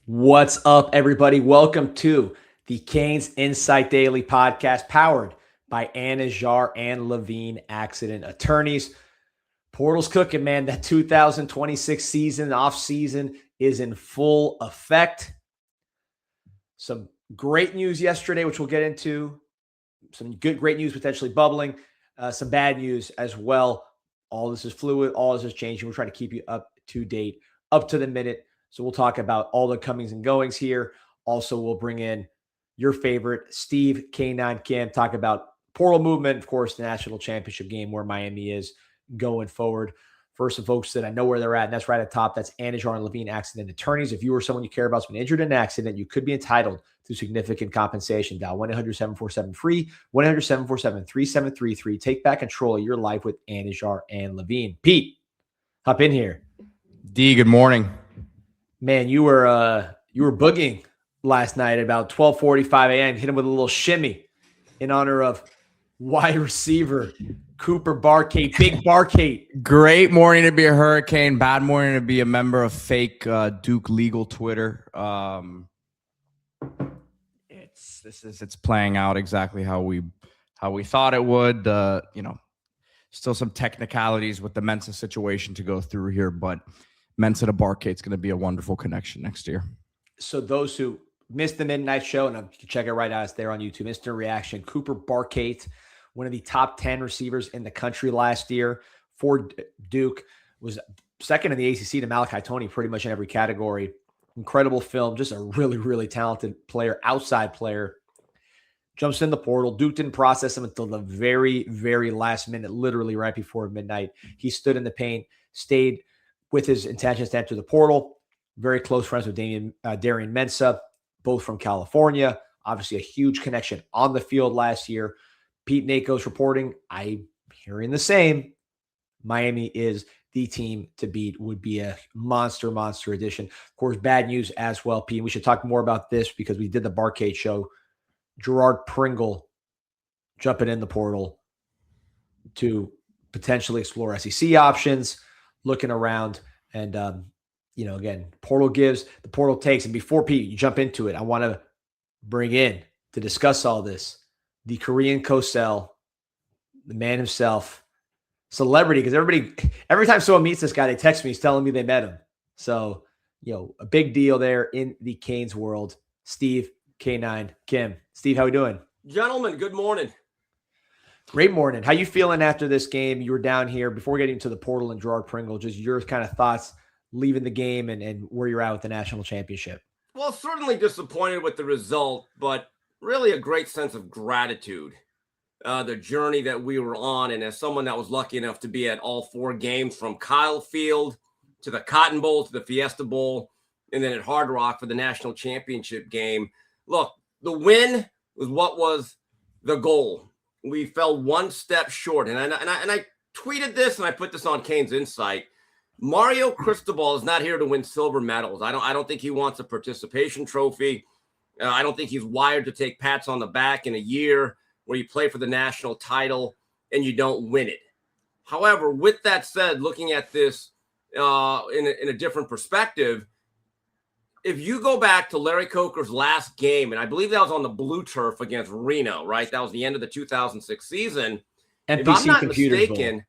What's up, everybody? Welcome to the CanesInSight Daily Podcast, powered by Anna Jar and Levine Accident Attorneys. Portal's cooking, man. That 2026 season, off season, is in full effect. Some great news yesterday, which we'll get into. Some great news potentially bubbling. Some bad news as well. All this is fluid. All this is changing. We're trying to keep you up to date, up to the minute. So we'll talk about all the comings and goings here. Also, we'll bring in your favorite, Steve K9 Kim, talk about portal movement, of course, the national championship game where Miami is going forward. First, some folks that I know where they're at, and that's right at the top. That's Anna Jar and Levine Accident Attorneys. If you or someone you care about has been injured in an accident, you could be entitled to significant compensation. Dial 1-800-747-FREE, 1-800-747-3733. Take back control of your life with Anna Jar and Levine. Pete, hop in here. D, good morning. Man, you were boogieing last night at about 12:45 a.m. Hit him with a little shimmy in honor of wide receiver Cooper Barkate, Big Barkate. Great morning to be a Hurricane. Bad morning to be a member of fake Duke legal Twitter. It's playing out exactly how we thought it would. Still some technicalities with the Mensa situation to go through here, but Mensa to Barkate's going to be a wonderful connection next year. So those who missed the midnight show, and you can check it right out, it's there on YouTube, instant reaction. Cooper Barkate, one of the top 10 receivers in the country last year for Duke, was second in the ACC to Malachi Tony pretty much in every category. Incredible film, just a really, really talented player, outside player. Jumps in the portal. Duke didn't process him until the very, very last minute, literally right before midnight. He stood in the paint, stayed with his intentions to enter the portal. Very close friends with Darian Mensah, both from California. Obviously, a huge connection on the field last year. Pete Nako's reporting, I'm hearing the same. Miami is the team to beat, would be a monster addition. Of course, bad news as well, Pete. We should talk more about this because we did the Barkate show. Gerard Pringle jumping in the portal to potentially explore SEC options, looking around, and again, portal gives, the portal takes. And before, Pete, you jump into it, I want to bring in to discuss all this the Korean Kosel, the man himself, celebrity, because every time someone meets this guy, they text me, he's telling me they met him. So, a big deal there in the Canes world. Steve K9 Kim. Steve, how we doing? Gentlemen, good morning. Great morning. How you feeling after this game? You were down here before getting to the portal and Gerard Pringle. Just your kind of thoughts leaving the game and where you're at with the national championship. Well, certainly disappointed with the result, but really a great sense of gratitude. The journey that we were on, and as someone that was lucky enough to be at all four games, from Kyle Field to the Cotton Bowl to the Fiesta Bowl, and then at Hard Rock for the national championship game. Look, the win was what was the goal. We fell one step short, and I tweeted this, and I put this on CanesInSight. Mario Cristobal is not here to win silver medals. I don't think he wants a participation trophy. I don't think he's wired to take pats on the back in a year where you play for the national title and you don't win it. However, with that said, looking at this in a different perspective, if you go back to Larry Coker's last game, and I believe that was on the blue turf against Reno, right? That was the end of the 2006 season. NPC if I'm not Computers mistaken, Bowl.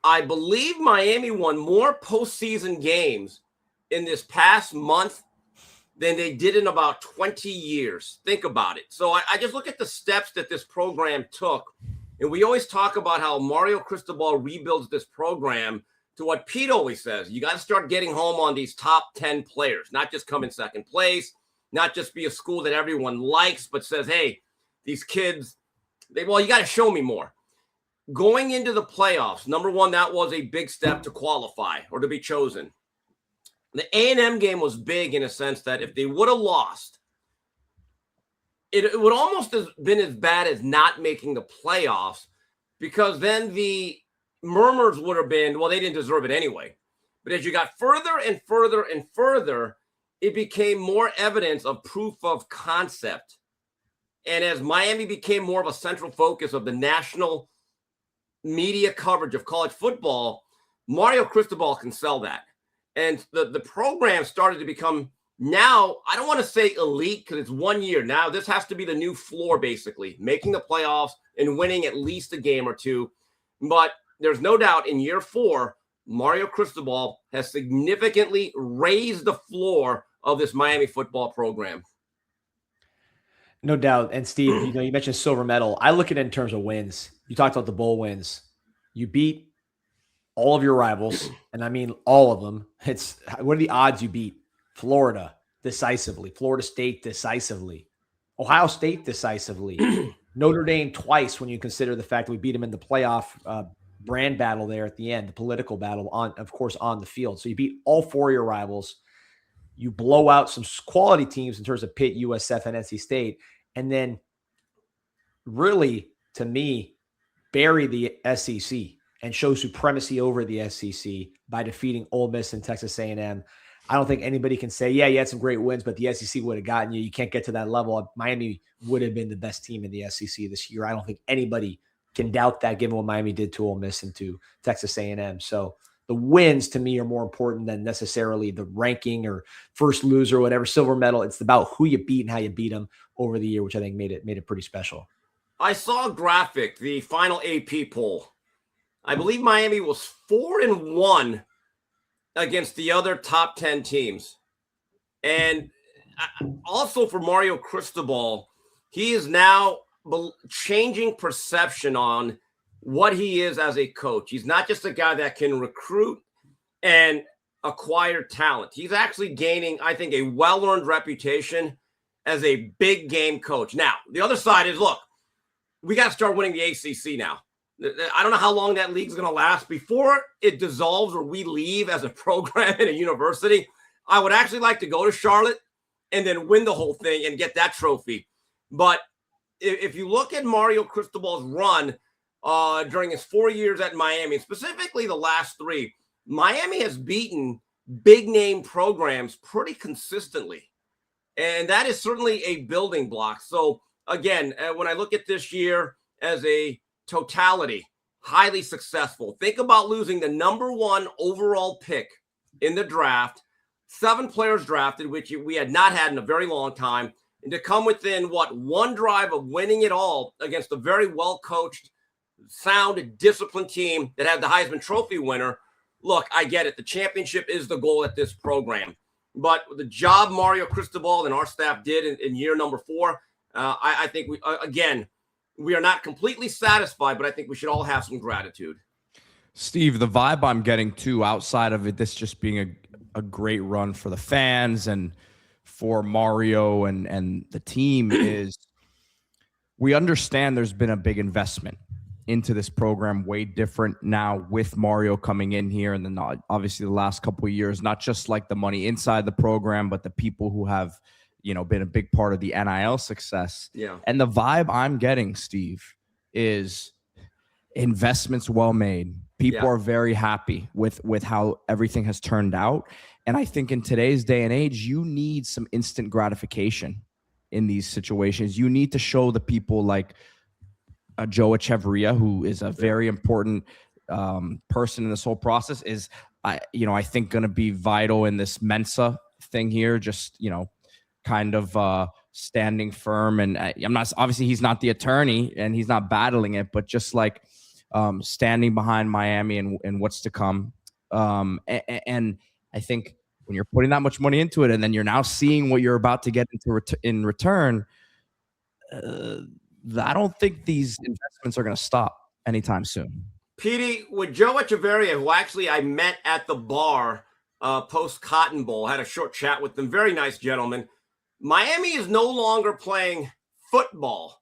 I believe Miami won more postseason games in this past month than they did in about 20 years. Think about it. So I just look at the steps that this program took. And we always talk about how Mario Cristobal rebuilds this program to what Pete always says. You got to start getting home on these top 10 players, not just come in second place, not just be a school that everyone likes, but says, hey, these kids, you got to show me more. Going into the playoffs, number one, that was a big step to qualify or to be chosen. The A&M game was big in a sense that if they would have lost, it would almost have been as bad as not making the playoffs, because then the murmurs would have been, well, they didn't deserve it anyway. But as you got further and further and further, it became more evidence of proof of concept. And as Miami became more of a central focus of the national media coverage of college football, Mario Cristobal can sell that. And the program started to become Now, I don't want to say elite because it's 1 year. Now, this has to be the new floor, basically, making the playoffs and winning at least a game or two. But there's no doubt in year 4, Mario Cristobal has significantly raised the floor of this Miami football program. No doubt. And Steve, you mentioned silver medal. I look at it in terms of wins. You talked about the bowl wins. You beat all of your rivals, and I mean all of them. What are the odds you beat Florida decisively, Florida State decisively, Ohio State decisively, Notre Dame twice when you consider the fact that we beat them in the playoff brand battle there at the end, the political battle of course, on the field. So you beat all 4 of your rivals. You blow out some quality teams in terms of Pitt, USF, and NC State, and then really, to me, bury the SEC and show supremacy over the SEC by defeating Ole Miss and Texas A&M. I don't think anybody can say, yeah, you had some great wins, but the SEC would have gotten you. You can't get to that level. Miami would have been the best team in the SEC this year. I don't think anybody can doubt that, given what Miami did to Ole Miss and to Texas A&M. So the wins, to me, are more important than necessarily the ranking or first loser or whatever, silver medal. It's about who you beat and how you beat them over the year, which I think made it pretty special. I saw a graphic, the final AP poll. I believe Miami was 4-1 against the other top 10 teams. And also for Mario Cristobal, he is now changing perception on what he is as a coach. He's not just a guy that can recruit and acquire talent. He's actually gaining, I think, a well-earned reputation as a big game coach. Now, the other side is, look, we got to start winning the ACC now. I don't know how long that league's going to last. Before it dissolves or we leave as a program in a university, I would actually like to go to Charlotte and then win the whole thing and get that trophy. But if you look at Mario Cristobal's run during his 4 years at Miami, specifically the last 3, Miami has beaten big-name programs pretty consistently. And that is certainly a building block. So, again, when I look at this year as a totality, highly successful. Think about losing the number 1 overall pick in the draft, 7 players drafted, which we had not had in a very long time, and to come within, 1 drive of winning it all against a very well-coached, sound, disciplined team that had the Heisman Trophy winner. Look, I get it. The championship is the goal at this program. But the job Mario Cristobal and our staff did in year number 4, I think, we are not completely satisfied, but I think we should all have some gratitude. Steve, the vibe I'm getting too, outside of it, this just being a great run for the fans and for Mario and the team, is we understand there's been a big investment into this program, way different now with Mario coming in here. And then obviously the last couple of years, not just like the money inside the program, but the people who have, been a big part of the NIL success. Yeah. And the vibe I'm getting, Steve, is investments well made. People are very happy with how everything has turned out. And I think in today's day and age, you need some instant gratification in these situations. You need to show the people like Joe Echeverria, who is a very important person in this whole process, is, I think going to be vital in this Mensa thing here. Just, kind of standing firm. And I'm not, obviously he's not the attorney and he's not battling it, but just like standing behind Miami and what's to come. And I think when you're putting that much money into it and then you're now seeing what you're about to get into in return, I don't think these investments are going to stop anytime soon. Petey, with Joe Echeverria, who actually I met at the bar post Cotton Bowl, had a short chat with them. Very nice gentleman. Miami is no longer playing football.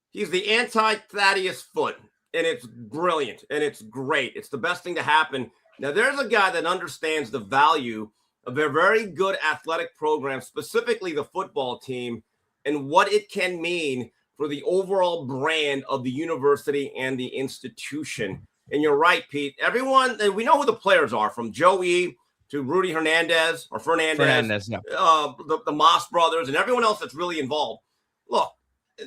He's the anti-Thaddeus Foot, and it's brilliant, and it's great. It's the best thing to happen. Now, there's a guy that understands the value of a very good athletic program, specifically the football team, and what it can mean for the overall brand of the university and the institution. And you're right, Pete. Everyone, and we know who the players are, from Joey to Rudy Fernandez, yeah. The Moss brothers, and everyone else that's really involved. Look,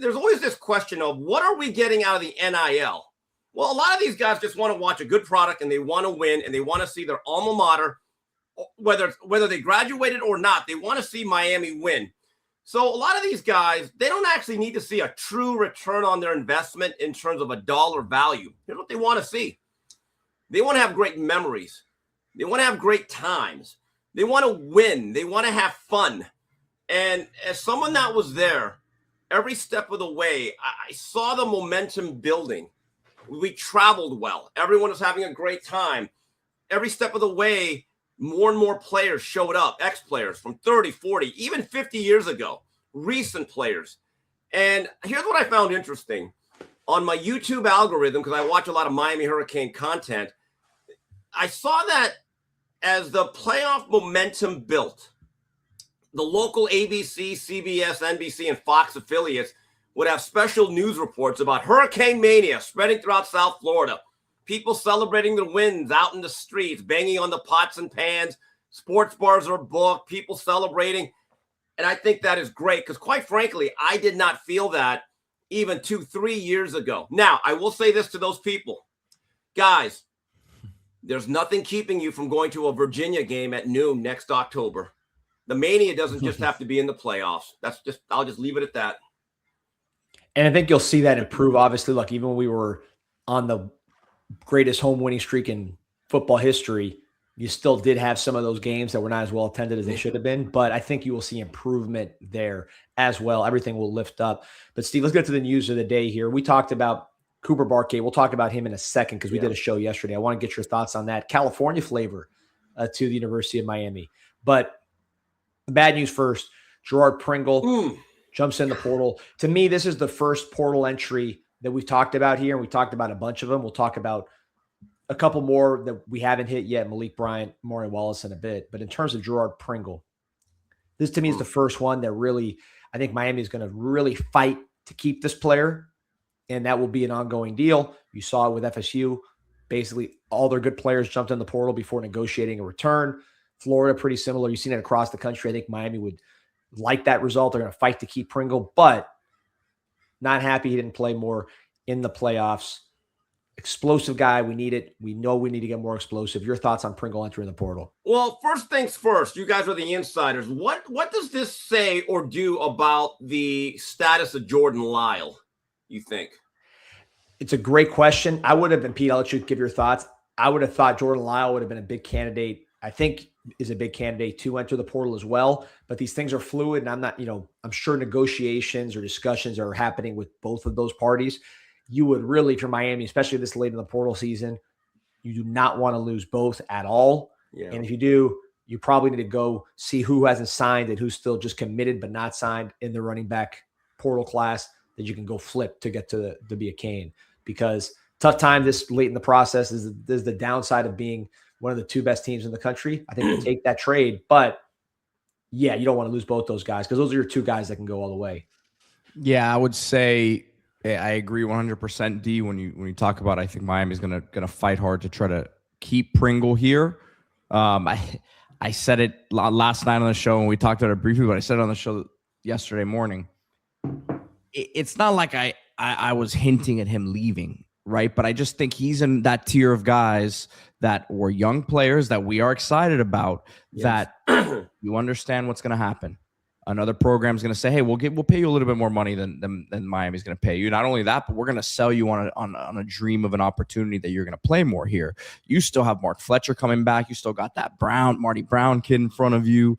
there's always this question of what are we getting out of the NIL? Well, a lot of these guys just want to watch a good product and they want to win and they want to see their alma mater whether they graduated or not, they want to see Miami win. So a lot of these guys, they don't actually need to see a true return on their investment in terms of a dollar value. Here's what they want to see. They want to have great memories. They want to have great times. They want to win. They want to have fun. And as someone that was there, every step of the way, I saw the momentum building. We traveled well. Everyone was having a great time. Every step of the way, more and more players showed up, ex-players from 30, 40, even 50 years ago, recent players. And here's what I found interesting. On my YouTube algorithm, because I watch a lot of Miami Hurricane content, I saw that as the playoff momentum built, the local ABC, CBS, NBC, and Fox affiliates would have special news reports about hurricane mania spreading throughout South Florida. People celebrating the wins out in the streets, banging on the pots and pans. Sports bars are booked, people celebrating. And I think that is great because, quite frankly, I did not feel that even 2-3 years ago. Now, I will say this to those people. Guys, there's nothing keeping you from going to a Virginia game at noon next October. The mania doesn't just have to be in the playoffs. I'll just leave it at that. And I think you'll see that improve. Obviously, look, even when we were on the greatest home winning streak in football history, you still did have some of those games that were not as well attended as they should have been. But I think you will see improvement there as well. Everything will lift up. But Steve, let's get to the news of the day here. We talked about Cooper Barkay. We'll talk about him in a second because we did a show yesterday. I want to get your thoughts on that. California flavor to the University of Miami. But the bad news first, Gerard Pringle jumps in the portal. To me, this is the first portal entry that we've talked about here, and we talked about a bunch of them. We'll talk about a couple more that we haven't hit yet, Malik Bryant, Maury Wallace in a bit. But in terms of Gerard Pringle, this to me is the first one that really, I think Miami is going to really fight to keep this player, and that will be an ongoing deal. You saw it with FSU. Basically, all their good players jumped in the portal before negotiating a return. Florida, pretty similar. You've seen it across the country. I think Miami would like that result. They're going to fight to keep Pringle, but not happy he didn't play more in the playoffs. Explosive guy. We need it. We know we need to get more explosive. Your thoughts on Pringle entering the portal? Well, first things first, you guys are the insiders. What does this say or do about the status of Jordan Lyle, you think? It's a great question. I would have been, Pete, I'll let you give your thoughts. I would have thought Jordan Lyle would have been a big candidate. I think is a big candidate to enter the portal as well. But these things are fluid, and I'm not, I'm sure negotiations or discussions are happening with both of those parties. You would really, if you're Miami, especially this late in the portal season, you do not want to lose both at all. Yeah. And if you do, you probably need to go see who hasn't signed and who's still just committed but not signed in the running back portal class that you can go flip to get to be a Cane. Because tough time this late in the process is the downside of being one of the two best teams in the country. I think we'll take that trade. But, yeah, you don't want to lose both those guys because those are your two guys that can go all the way. Yeah, I would say I agree 100%, D, when you talk about I think Miami's gonna fight hard to try to keep Pringle here. I said it last night on the show and we talked about it briefly, but I said it on the show yesterday morning. It's not like I was hinting at him leaving, right? But I just think he's in that tier of guys that were young players that we are excited about, that you understand what's going to happen. Another program's going to say, hey, we'll pay you a little bit more money than Miami's going to pay you. Not only that, but we're going to sell you on a dream of an opportunity that you're going to play more here. You still have Mark Fletcher coming back. You still got that Marty Brown kid in front of you.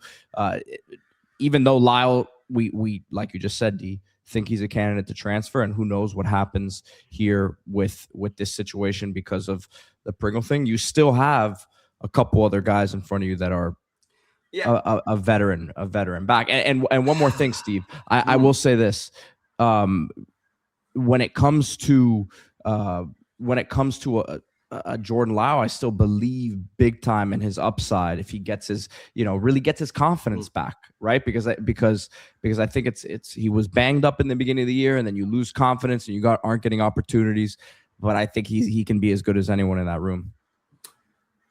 Even though Lyle, we like you just said, D, think he's a candidate to transfer, and who knows what happens here with this situation because of the Pringle thing. You still have a couple other guys in front of you that are a veteran back. And one more thing, Steve, I will say this. When it comes to a Jordan Lyle, I still believe big time in his upside if he gets his, really gets his confidence back, right? Because I think it's he was banged up in the beginning of the year, and then you lose confidence and you aren't getting opportunities. But I think he can be as good as anyone in that room.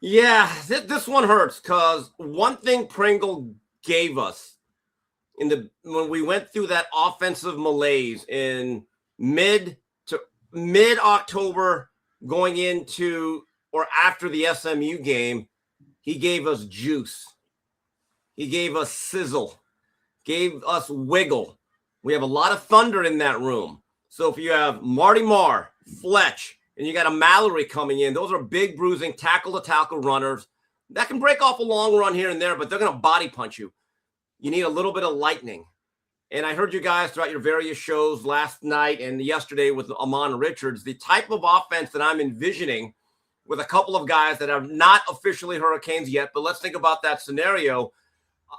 Yeah, this one hurts because one thing Pringle gave us when we went through that offensive malaise in mid-October going into or after the SMU game, He gave us juice. He gave us sizzle, gave us wiggle. We have a lot of thunder in that room. So if you have Marty Marr, Fletch, and you got a Mallory coming in, those are big bruising tackle-to-tackle runners that can break off a long run here and there, but they're going to body punch you. You need a little bit of lightning. And I heard you guys throughout your various shows last night and yesterday with Amon Richards, the type of offense that I'm envisioning with a couple of guys that are not officially Hurricanes yet, but let's think about that scenario.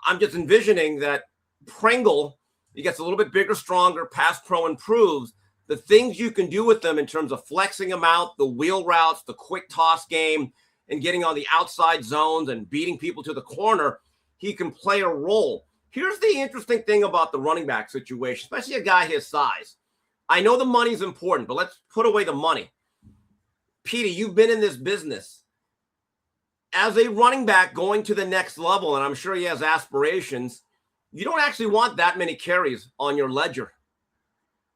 I'm just envisioning that Pringle, he gets a little bit bigger, stronger, pass pro improves. The things you can do with them in terms of flexing them out, the wheel routes, the quick toss game, and getting on the outside zones and beating people to the corner, he can play a role. Here's the interesting thing about the running back situation, especially a guy his size. I know the money's important, but let's put away the money. Petey, you've been in this business. As a running back going to the next level, and I'm sure he has aspirations, you don't actually want that many carries on your ledger.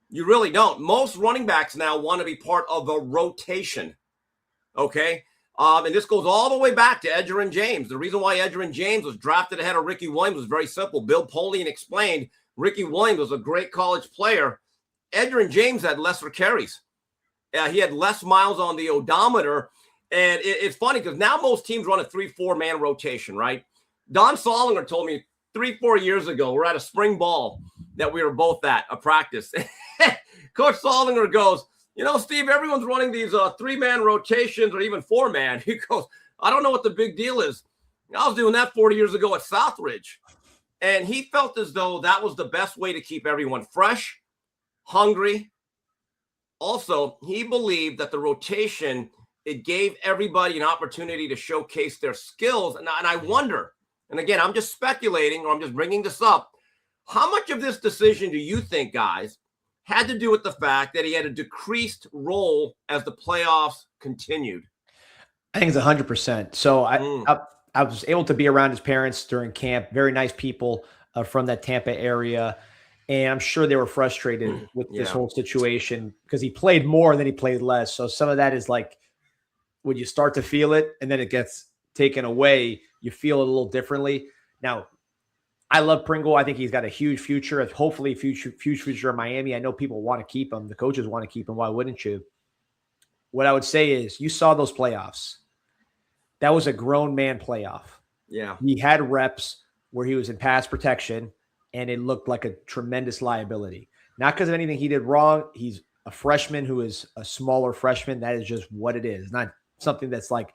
You really don't. Most running backs now want to be part of a rotation, okay? And this goes all the way back to Edgerrin James. The reason why Edgerrin James was drafted ahead of Ricky Williams was very simple. Bill Polian explained Ricky Williams was a great college player. Edgerrin James had lesser carries. He had less miles on the odometer. And it's funny because now most teams run a 3-4 man rotation, right? Don Solinger told me 3-4 years ago, we're at a spring ball that we were both at, a practice. Coach Solinger goes, you know, Steve, everyone's running these 3-man rotations or even 4-man. He goes, I don't know what the big deal is. I was doing that 40 years ago at Southridge. And he felt as though that was the best way to keep everyone fresh, hungry. Also, he believed that the rotation, it gave everybody an opportunity to showcase their skills. And I wonder, and again, I'm just speculating or I'm just bringing this up, how much of this decision do you think, guys, had to do with the fact that he had a decreased role as the playoffs continued? I think it's 100%. So I was able to be around his parents during camp. Very nice people from that Tampa area. And I'm sure they were frustrated with this whole situation because he played more and then he played less. So some of that is like when you start to feel it and then it gets taken away, you feel it a little differently. Now, I love Pringle. I think he's got a huge future, hopefully huge future in Miami. I know people want to keep him. The coaches want to keep him. Why wouldn't you? What I would say is you saw those playoffs. That was a grown man playoff. Yeah. He had reps where he was in pass protection, and it looked like a tremendous liability. Not because of anything he did wrong. He's a freshman who is a smaller freshman. That is just what it is. Not something that's like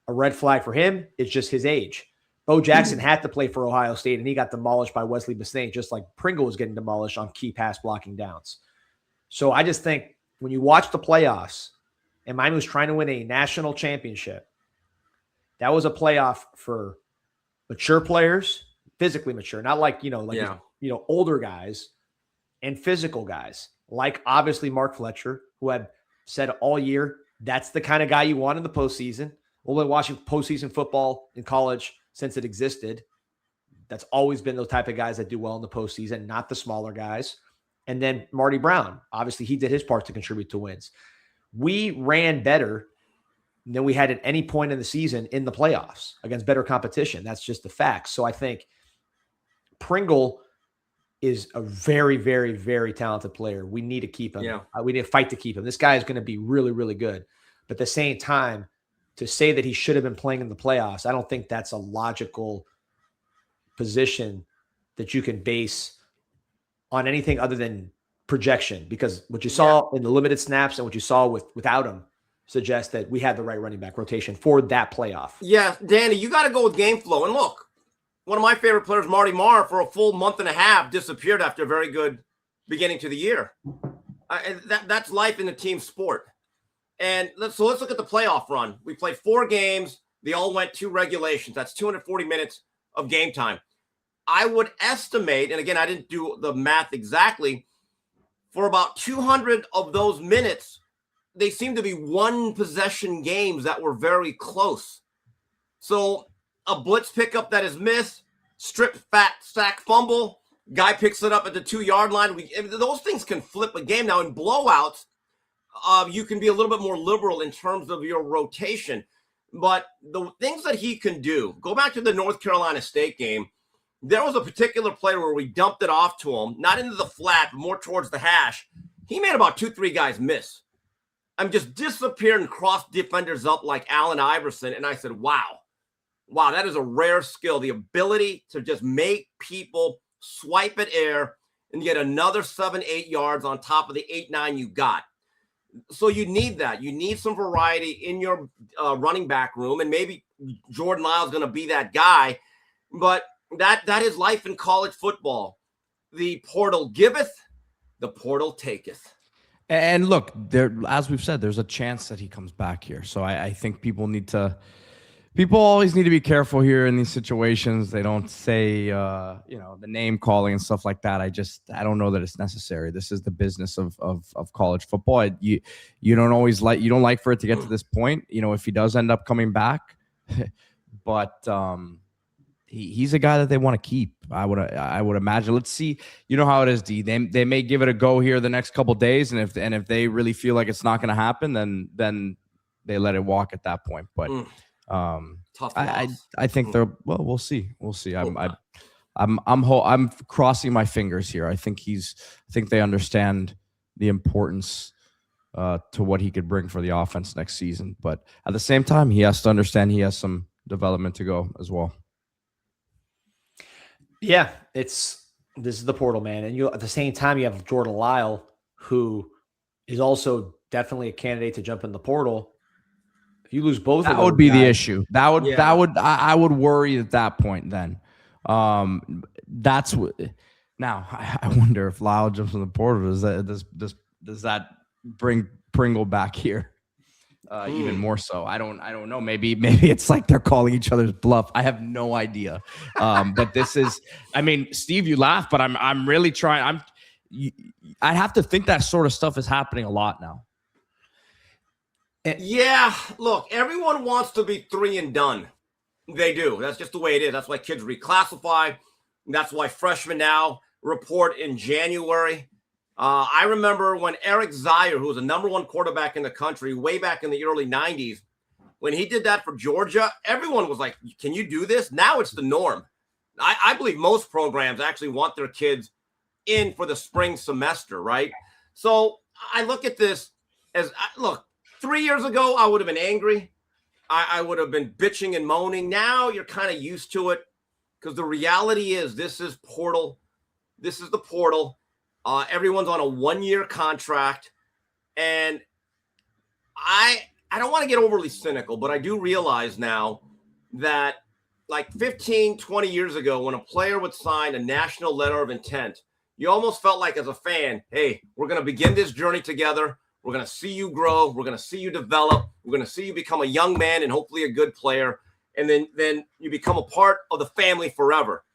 a red flag for him. It's just his age. Bo Jackson had to play for Ohio State, and he got demolished by Wesley Bisnay, just like Pringle was getting demolished on key pass blocking downs. So I just think when you watch the playoffs, and Miami was trying to win a national championship, that was a playoff for mature players, physically mature, not like, older guys and physical guys, like obviously Mark Fletcher, who had said all year, that's the kind of guy you want in the postseason. We've been watching postseason football in college since it existed. That's always been those type of guys that do well in the postseason, not the smaller guys. And then Marty Brown, obviously he did his part to contribute to wins. We ran better than we had at any point in the season in the playoffs against better competition. That's just the facts. So I think Pringle is a very, very, very talented player. We need to keep him. Yeah. We need to fight to keep him. This guy is going to be really, really good. But at the same time, to say that he should have been playing in the playoffs, I don't think that's a logical position that you can base on anything other than projection, because what you saw in the limited snaps and what you saw without him suggests that we had the right running back rotation for that playoff. Yeah, Danny, you got to go with game flow. And look, one of my favorite players, Marty Marr, for a full month and a half, disappeared after a very good beginning to the year. That's life in the team sport. And let's look at the playoff run. We played 4 games. They all went 2 regulations. That's 240 minutes of game time. I would estimate, and again, I didn't do the math exactly, for about 200 of those minutes, they seem to be one possession games that were very close. So a blitz pickup that is missed, strip, fat, sack, fumble, guy picks it up at the 2-yard line. Those things can flip a game. Now in blowouts, you can be a little bit more liberal in terms of your rotation. But the things that he can do, go back to the North Carolina State game. There was a particular play where we dumped it off to him, not into the flat, but more towards the hash. He made about 2-3 guys miss. I'm just disappeared and crossed defenders up like Allen Iverson. And I said, wow, that is a rare skill. The ability to just make people swipe at air and get another 7-8 yards on top of the 8-9 you got. So you need that. You need some variety in your running back room. And maybe Jordan Lyle's going to be that guy. But that is life in college football. The portal giveth, the portal taketh. And look, there, as we've said, there's a chance that he comes back here. So I think people always need to be careful here in these situations. They don't say, the name calling and stuff like that. I don't know that it's necessary. This is the business of college football. You don't like for it to get to this point, if he does end up coming back, but, he's a guy that they want to keep. I would imagine. Let's see. You know how it is, D. They may give it a go here the next couple of days, and if they really feel like it's not going to happen, then they let it walk at that point. But tough. I think we'll see. We'll see. I'm crossing my fingers here. I think they understand the importance to what he could bring for the offense next season. But at the same time, he has to understand he has some development to go as well. Yeah, this is the portal, man. And at the same time, you have Jordan Lyle, who is also definitely a candidate to jump in the portal. If you lose both, that would be the issue. I would worry at that point. Then, that's what. Now, I wonder if Lyle jumps in the portal. Does that bring Pringle back here? Even more so. I don't know. Maybe it's like they're calling each other's bluff. I have no idea. But this is, Steve, you laugh, but I'm really trying. I have to think that sort of stuff is happening a lot now. Yeah, look, everyone wants to be 3 and done. They do. That's just the way it is. That's why kids reclassify. That's why freshmen now report in January. I remember when Eric Zier, who was the #1 quarterback in the country way back in the early 90s, when he did that for Georgia, everyone was like, can you do this? Now it's the norm. I believe most programs actually want their kids in for the spring semester, right? So I look at this as, 3 years ago, I would have been angry. I would have been bitching and moaning. Now you're kind of used to it because the reality is this is portal. This is the portal. Everyone's on a 1-year contract. And I don't want to get overly cynical, but I do realize now that like 15, 20 years ago, when a player would sign a national letter of intent, you almost felt like as a fan, hey, we're going to begin this journey together. We're going to see you grow. We're going to see you develop. We're going to see you become a young man and hopefully a good player. And then you become a part of the family forever.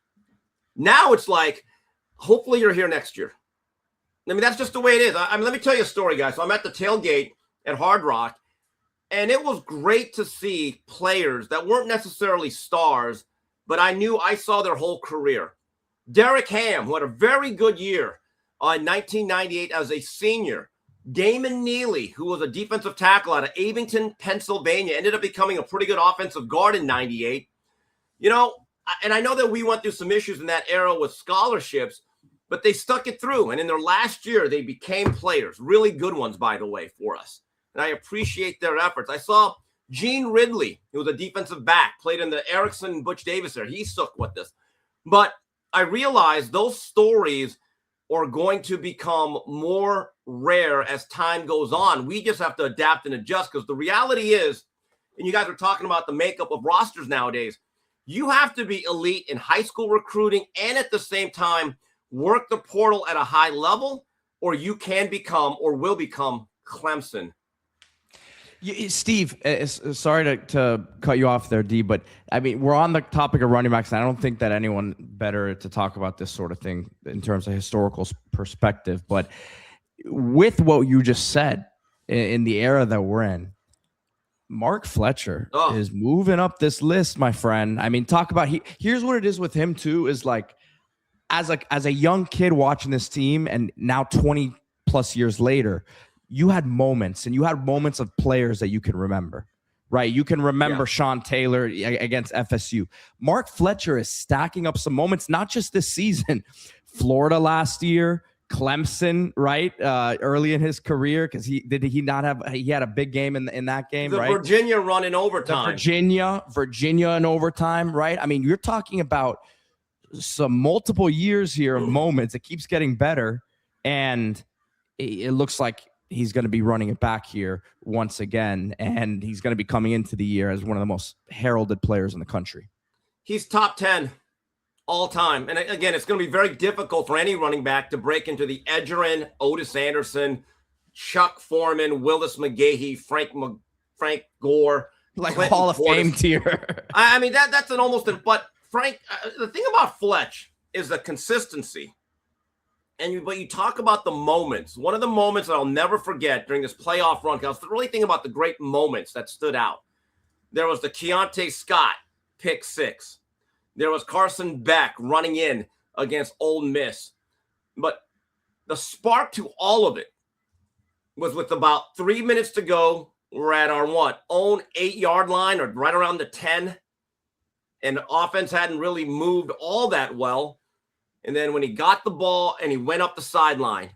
Now it's like, hopefully you're here next year. That's just the way it is. Let me tell you a story, guys. So I'm at the tailgate at Hard Rock, and it was great to see players that weren't necessarily stars, but I saw their whole career. Derek Ham, who had a very good year in 1998 as a senior. Damon Neely, who was a defensive tackle out of Abington, Pennsylvania, ended up becoming a pretty good offensive guard in 98. And I know that we went through some issues in that era with scholarships, but they stuck it through. And in their last year, they became players, really good ones, by the way, for us. And I appreciate their efforts. I saw Gene Ridley, who was a defensive back, played in the Erickson and Butch Davis era. He stuck with this. But I realized those stories are going to become more rare as time goes on. We just have to adapt and adjust because the reality is, and you guys are talking about the makeup of rosters nowadays, you have to be elite in high school recruiting and at the same time work the portal at a high level, or you can become or will become Clemson. Steve, sorry to cut you off there, D, but we're on the topic of running backs, and I don't think that anyone better to talk about this sort of thing in terms of historical perspective. But with what you just said, in the era that we're in, Mark Fletcher is moving up this list, my friend. Talk about here's what it is with him too, is like as a young kid watching this team, and now 20 plus years later, you had moments of players that you can remember. right? You can remember Sean Taylor against FSU. Mark Fletcher is stacking up some moments, not just this season. Florida last year, Clemson, right? Early in his career, because he had a big game in that game, the right? Virginia run in overtime. Virginia in overtime, right? I mean, you're talking about some multiple years here of moments. It keeps getting better, and it looks like he's going to be running it back here once again, and he's going to be coming into the year as one of the most heralded players in the country. He's top 10 all time. And again, it's going to be very difficult for any running back to break into the Edgerrin, Otis Anderson, Chuck Foreman, Willis McGahee, Frank Gore, like Clinton Hall of Fame tier. I mean, that's an almost, but Frank, the thing about Fletch is the consistency. But you talk about the moments. One of the moments that I'll never forget during this playoff run, because I was really thinking about the great moments that stood out. There was the Keontae Scott pick 6. There was Carson Beck running in against Ole Miss. But the spark to all of it was with about 3 minutes to go. We're at our own 8-yard line or right around the 10. And the offense hadn't really moved all that well. And then when he got the ball and he went up the sideline,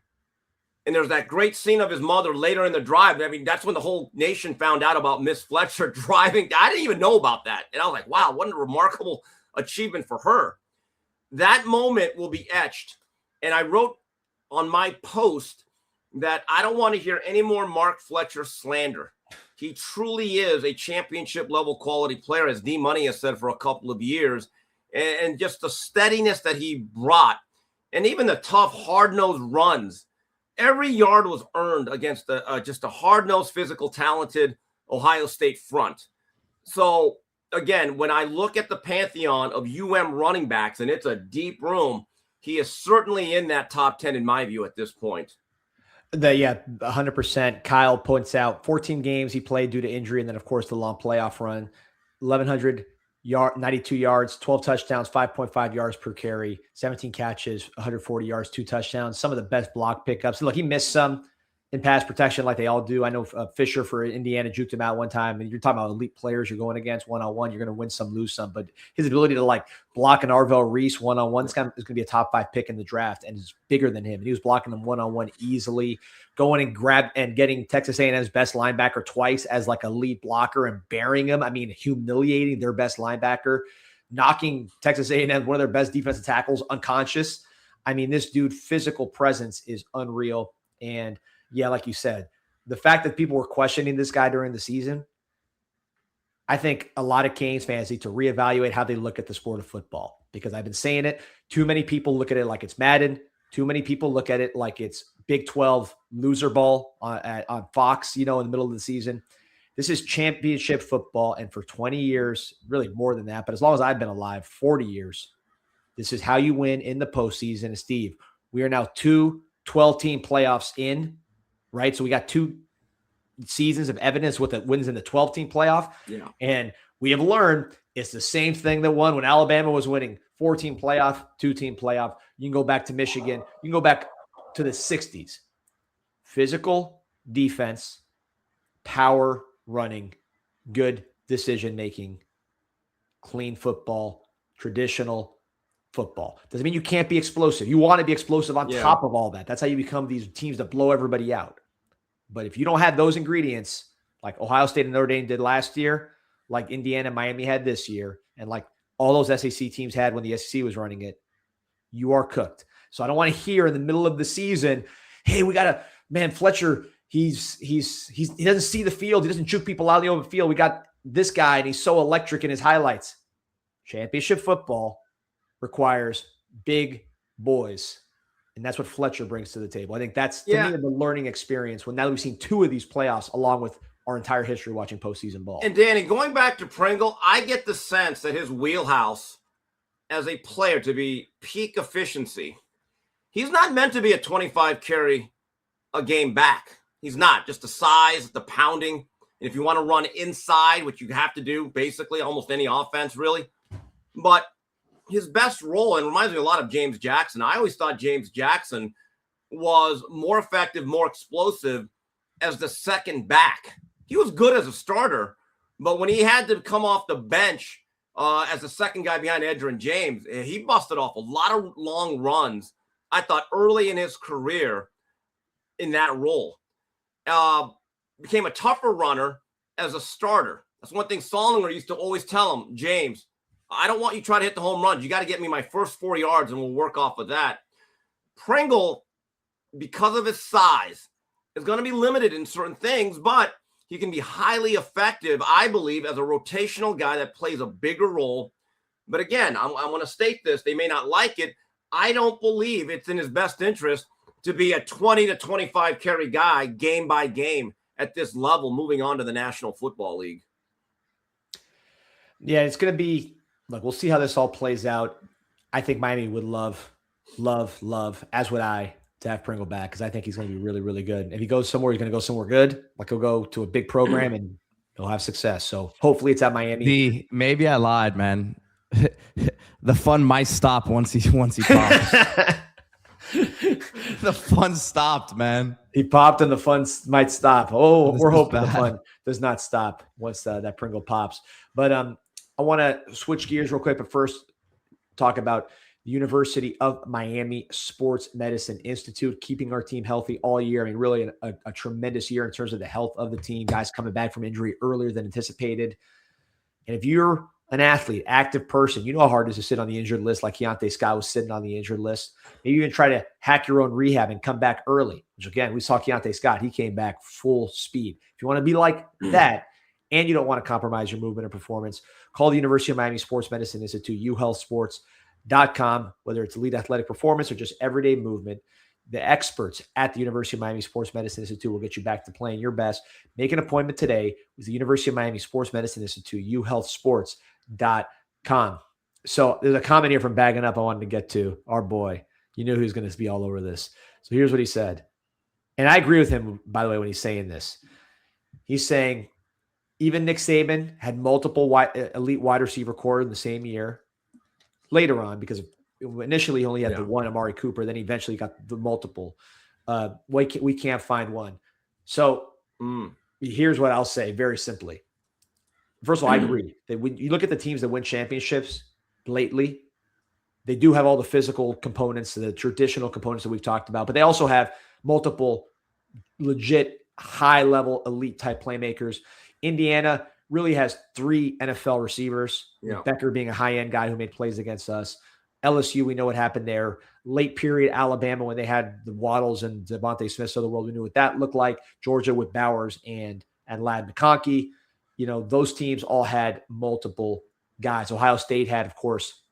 and there's that great scene of his mother later in the drive. I mean, that's when the whole nation found out about Miss Fletcher driving. I didn't even know about that. And I was like, wow, what a remarkable achievement for her. That moment will be etched. And I wrote on my post that I don't want to hear any more Mark Fletcher slander. He truly is a championship level quality player, as D Money has said for a couple of years. And just the steadiness that he brought, and even the tough, hard-nosed runs. Every yard was earned against just a hard-nosed, physical, talented Ohio State front. So, again, when I look at the pantheon of running backs, and it's a deep room, he is certainly in that top 10 in my view at this point. 100%. Kyle points out 14 games he played due to injury, and then, of course, the long playoff run. 92 yards, 12 touchdowns, 5.5 yards per carry, 17 catches, 140 yards, 2 touchdowns, some of the best block pickups. And look, he missed some in pass protection like they all do. I know Fisher for Indiana juked him out one time. And you're talking about elite players you're going against one-on-one. You're going to win some, lose some. But his ability to block an Arvell Reese one-on-one is going to be a top 5 pick in the draft, and is bigger than him. And he was blocking them one-on-one easily, going and getting Texas A&M's best linebacker twice as a lead blocker and burying him. I mean, humiliating their best linebacker, knocking Texas A&M, one of their best defensive tackles, unconscious. I mean, this dude, physical presence is unreal. And yeah, like you said, the fact that people were questioning this guy during the season, I think a lot of Canes fans need to reevaluate how they look at the sport of football, because I've been saying it. Too many people look at it like it's Madden. Too many people look at it like it's Big 12 loser ball on Fox, in the middle of the season. This is championship football. And for 20 years, really more than that, but as long as I've been alive, 40 years, this is how you win in the postseason. And Steve, we are now 2 12-team playoffs in, right? So we got 2 seasons of evidence with the wins in the 12-team playoff. Yeah. And we have learned it's the same thing that won when Alabama was winning 4-team playoff, 2-team playoff. You can go back to Michigan. You can go back to the 60s. Physical defense, power running, good decision-making, clean football, traditional football. Doesn't mean you can't be explosive. You want to be explosive on top of all that. That's how you become these teams that blow everybody out. But if you don't have those ingredients, like Ohio State and Notre Dame did last year, like Indiana and Miami had this year, and like all those SEC teams had when the SEC was running it, you are cooked. So I don't want to hear in the middle of the season, hey, we got Fletcher, he doesn't see the field. He doesn't juke people out in the open field. We got this guy, and he's so electric in his highlights. Championship football requires big boys. And that's what Fletcher brings to the table. I think that's, to me, the learning experience when now that we've seen 2 of these playoffs along with our entire history watching postseason ball. And Danny, going back to Pringle, I get the sense that his wheelhouse as a player to be peak efficiency, he's not meant to be a 25 carry a game back. He's not. Just the size, the pounding. And if you want to run inside, which you have to do basically almost any offense really. But his best role, and reminds me a lot of James Jackson. I always thought James Jackson was more effective, more explosive as the second back. He was good as a starter, But when he had to come off the bench as the second guy behind Edgerrin James, he busted off a lot of long runs, I thought, early in his career in that role. Became a tougher runner as a starter. That's one thing Solinger used to always tell him, James, I don't want you trying to hit the home runs. You got to get me my first 4 yards, and we'll work off of that. Pringle, because of his size, is going to be limited in certain things, but he can be highly effective, I believe, as a rotational guy that plays a bigger role. But again, I want to state this. They may not like it. I don't believe it's in his best interest to be a 20 to 25 carry guy game by game at this level, moving on to the National Football League. Yeah, it's going to be, look, we'll see how this all plays out. I think Miami would love, as would I, to have Pringle back, because I think he's going to be really, really good. If he goes somewhere, he's going to go somewhere good. Like, he'll go to a big program and he'll have success. So hopefully it's at Miami. Maybe I lied, man. The fun might stop once he pops. The fun stopped, man. He popped and the fun might stop. Oh, we're hoping the fun does not stop once that Pringle pops. But I want to switch gears real quick, but first talk about the University of Miami Sports Medicine Institute, keeping our team healthy all year. I mean, really a tremendous year in terms of the health of the team, guys coming back from injury earlier than anticipated. And if you're an athlete, active person, you know how hard it is to sit on the injured list like Keontae Scott was sitting on the injured list. Maybe even try to hack your own rehab and come back early, which again, we saw Keontae Scott. He came back full speed. If you want to be like that and you don't want to compromise your movement or performance, call the University of Miami Sports Medicine Institute, uhealthsports.com, whether it's elite athletic performance or just everyday movement. The experts at the University of Miami Sports Medicine Institute will get you back to playing your best. Make an appointment today with the University of Miami Sports Medicine Institute, uhealthsports.com. So there's a comment here from Bagging Up I wanted to get to. Our boy, you knew he was going to be all over this. So here's what he said. And I agree with him, by the way, when he's saying this. He's saying even Nick Saban had multiple elite wide receiver core in the same year. Later on, because initially he only had the one, Amari Cooper, then he eventually got the multiple. We can't find one. So here's what I'll say very simply. First of all, I agree that when you look at the teams that win championships lately, they do have all the physical components, the traditional components that we've talked about, but they also have multiple legit high-level elite type playmakers. Indiana really has 3 NFL receivers, Becker being a high-end guy who made plays against us. LSU, we know what happened there. Late period Alabama when they had the Waddles and Devontae Smiths of the world, we knew what that looked like. Georgia with Bowers and Lad McConkey. You know, those teams all had multiple guys. Ohio State had, of course,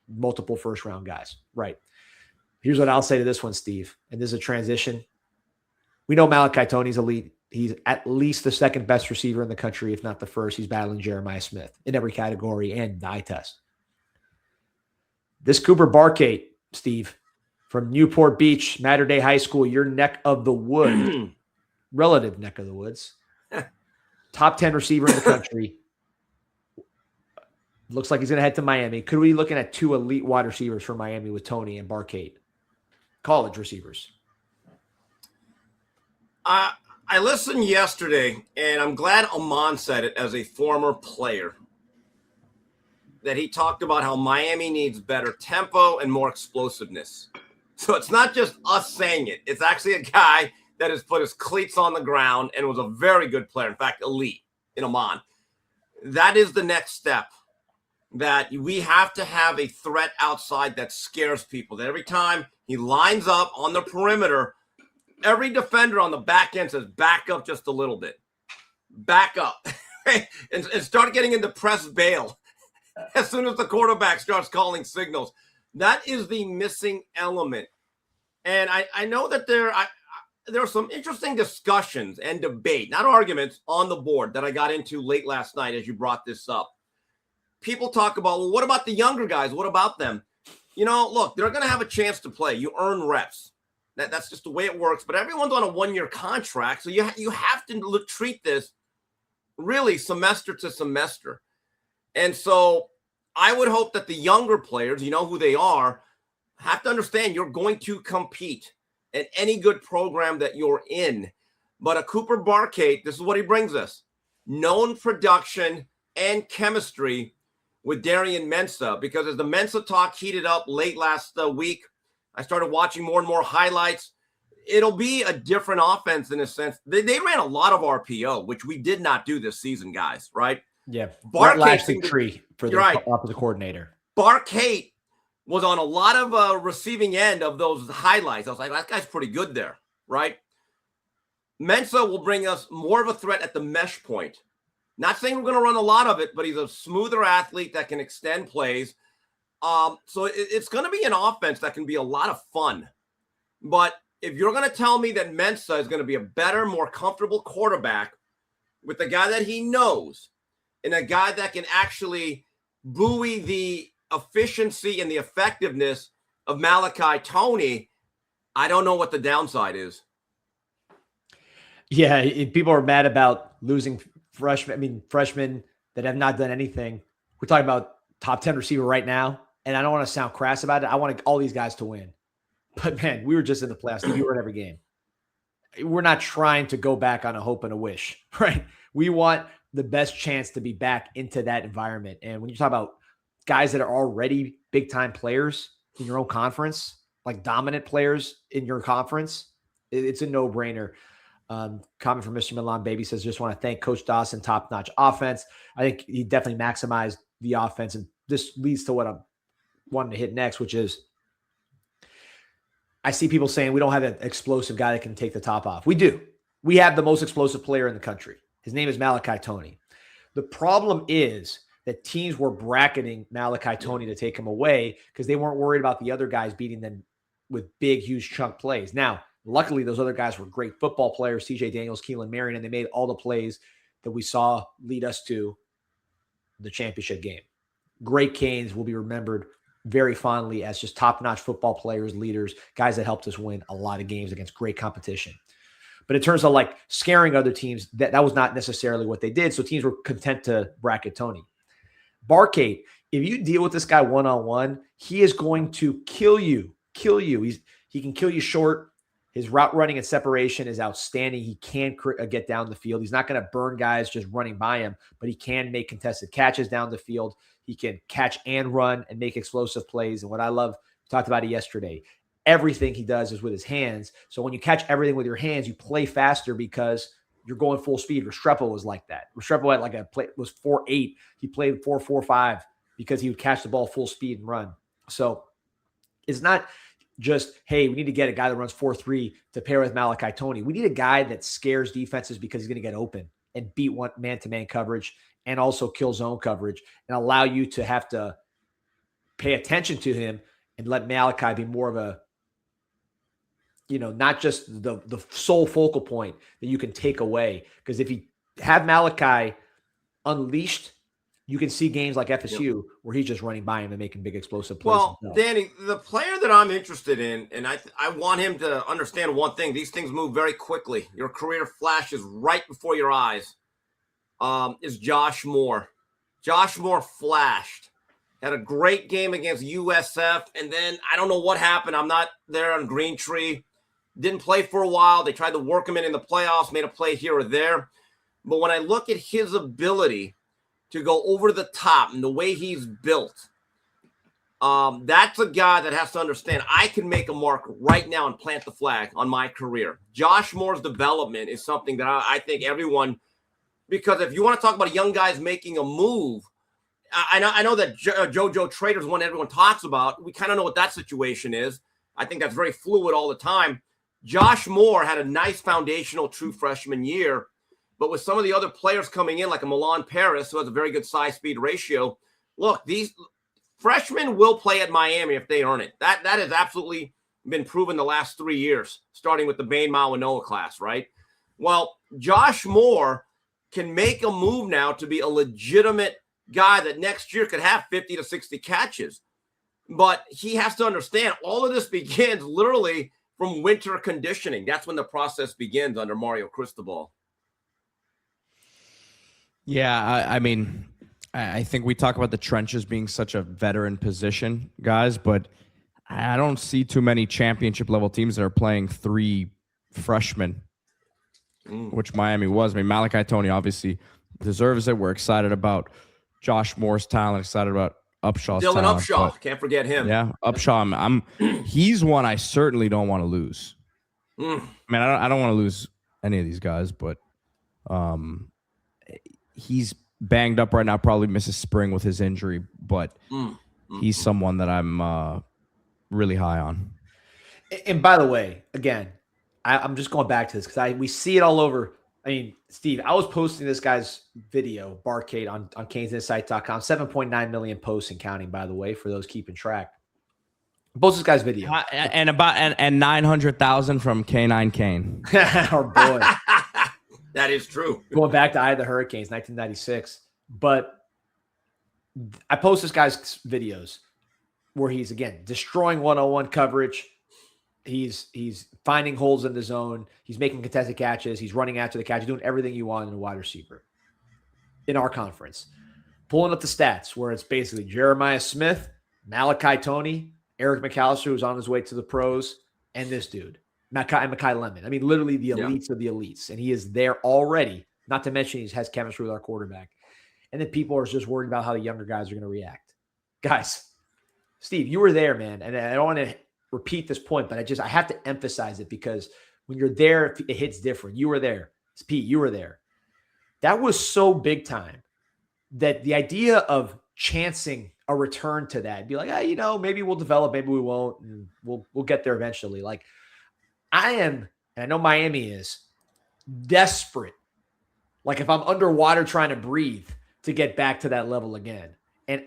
multiple first-round guys. Right. Here's what I'll say to this one, Steve, and this is a transition. We know Malachi Tony's elite. He's at least the second best receiver in the country, if not the first. He's battling Jeremiah Smith in every category and the eye test. This Cooper Barkate, Steve, from Newport Beach, Mater Dei High School, your neck of the wood, relative neck of the woods, top 10 receiver in the country. Looks like he's going to head to Miami. Could we be looking at 2 elite wide receivers for Miami with Tony and Barkate? College receivers. I listened yesterday, and I'm glad Amon said it as a former player, that he talked about how Miami needs better tempo and more explosiveness. So it's not just us saying it. It's actually a guy that has put his cleats on the ground and was a very good player. In fact, elite in Amon. That is the next step, that we have to have a threat outside that scares people. That every time he lines up on the perimeter, every defender on the back end says, back up just a little bit. Back up. and start getting into press bail as soon as the quarterback starts calling signals. That is the missing element. And I know that there are some interesting discussions and debate, not arguments, on the board that I got into late last night as you brought this up. People talk about, well, what about the younger guys? What about them? You know, look, they're going to have a chance to play. You earn reps. That's just the way it works. But everyone's on a one-year contract, so you have to treat this really semester to semester. And so I would hope that the younger players, you know who they are, have to understand you're going to compete in any good program that you're in. But a Cooper Barkate, this is what he brings us. known production and chemistry with Darian Mensah, because as the Mensah talk heated up late last week, I started watching more and more highlights. It'll be a different offense in a sense. They ran a lot of RPO, which we did not do this season, guys, right? Yeah. Barcate tree for the offensive coordinator. Barcate was on a lot of receiving end of those highlights. I was like, that guy's pretty good there, right? Mensah will bring us more of a threat at the mesh point. Not saying we're going to run a lot of it, but he's a smoother athlete that can extend plays. So it's going to be an offense that can be a lot of fun. But if you're going to tell me that Mensah is going to be a better, more comfortable quarterback with a guy that he knows and a guy that can actually buoy the efficiency and the effectiveness of Malachi Toney, I don't know what the downside is. Yeah, people are mad about losing freshmen that have not done anything. We're talking about top 10 receiver right now, and I don't want to sound crass about it. I want all these guys to win. But, man, we were just in the playoffs. We were in every game. We're not trying to go back on a hope and a wish, right? We want the best chance to be back into that environment. And when you talk about guys that are already big-time players in your own conference, like dominant players in your conference, it's a no-brainer. Comment from Mr. Milan Baby says, just want to thank Coach Dawson, top-notch offense. I think he definitely maximized the offense. And this leads to what I'm wanting to hit next, which is I see people saying we don't have an explosive guy that can take the top off. We do. We have the most explosive player in the country. His name is Malachi Toney. The problem is that teams were bracketing Malachi Toney to take him away because they weren't worried about the other guys beating them with big, huge chunk plays. Now, luckily, those other guys were great football players, TJ Daniels, Keelan Marion, and they made all the plays that we saw lead us to the championship game. Great Canes will be remembered very fondly as just top-notch football players, leaders, guys that helped us win a lot of games against great competition. But in terms of like scaring other teams, that was not necessarily what they did. So teams were content to bracket Toney. Barcade, if you deal with this guy one-on-one, he is going to kill you. He can kill you short. His route running and separation is outstanding. He can get down the field. He's not going to burn guys just running by him, but he can make contested catches down the field. He can catch and run and make explosive plays. And what I love, we talked about it yesterday, everything he does is with his hands. So when you catch everything with your hands, you play faster because you're going full speed. Restrepo was like that. Restrepo had like was 4.8. He played 4.45 because he would catch the ball full speed and run. So it's not just, hey, we need to get a guy that runs 4.3 to pair with Malachi Toney. We need a guy that scares defenses because he's going to get open and beat one man-to-man coverage and also kill zone coverage and allow you to have to pay attention to him and let Malachi be more of a, not just the sole focal point that you can take away. Because if you have Malachi unleashed, you can see games like FSU where he's just running by him and making big explosive plays. Well, Danny, the player that I'm interested in, and I want him to understand one thing. These things move very quickly. Your career flashes right before your eyes. Is Josh Moore. Josh Moore flashed. Had a great game against USF, and then I don't know what happened. I'm not there on Green Tree. Didn't play for a while. They tried to work him in the playoffs, made a play here or there. But when I look at his ability to go over the top and the way he's built, that's a guy that has to understand I can make a mark right now and plant the flag on my career. Josh Moore's development is something that I think everyone – because if you want to talk about young guys making a move, I know that JoJo Trader is one everyone talks about. We kind of know what that situation is. I think that's very fluid all the time. Josh Moore had a nice foundational true freshman year, but with some of the other players coming in, like a Milan Paris, who has a very good size-speed ratio, look, these freshmen will play at Miami if they earn it. That has absolutely been proven the last 3 years, starting with the Bain Mawanoa class, right? Well, Josh Moore can make a move now to be a legitimate guy that next year could have 50 to 60 catches. But he has to understand all of this begins literally from winter conditioning. That's when the process begins under Mario Cristobal. Yeah, I think we talk about the trenches being such a veteran position, guys, but I don't see too many championship level teams that are playing 3 freshmen, which Miami was. Malachi Toney, obviously, deserves it. We're excited about Josh Moore's talent, excited about Upshaw's Dylan talent. Upshaw, can't forget him. Yeah, Upshaw. He's one I certainly don't want to lose. I mean, I don't want to lose any of these guys, but he's banged up right now. Probably misses spring with his injury, but he's someone that I'm really high on. And by the way, again, I'm just going back to this because we see it all over. I mean, Steve, I was posting this guy's video, Barcade, on CanesInSight.com. 7.9 million posts and counting, by the way, for those keeping track. Post this guy's video. And 900,000 from K9 Kane. Our boy. That is true. Going back to Eye of the Hurricanes, 1996. But I post this guy's videos where he's, again, destroying one-on-one coverage. He's finding holes in the zone. He's making contested catches. He's running after the catch. He's doing everything you want in a wide receiver in our conference. Pulling up the stats where it's basically Jeremiah Smith, Malachi Toney, Eric McAllister, who's on his way to the pros, and this dude, Makai Lemon. I mean, literally the elites of the elites. And he is there already, not to mention he has chemistry with our quarterback. And then people are just worried about how the younger guys are going to react. Guys, Steve, you were there, man. And I don't want to repeat this point, but I have to emphasize it because when you're there, it hits different. You were there. Pete, you were there. That was so big time that the idea of chancing a return to that, be like, maybe we'll develop, maybe we won't, and we'll get there eventually. Like I am, and I know Miami is desperate. Like if I'm underwater trying to breathe to get back to that level again. And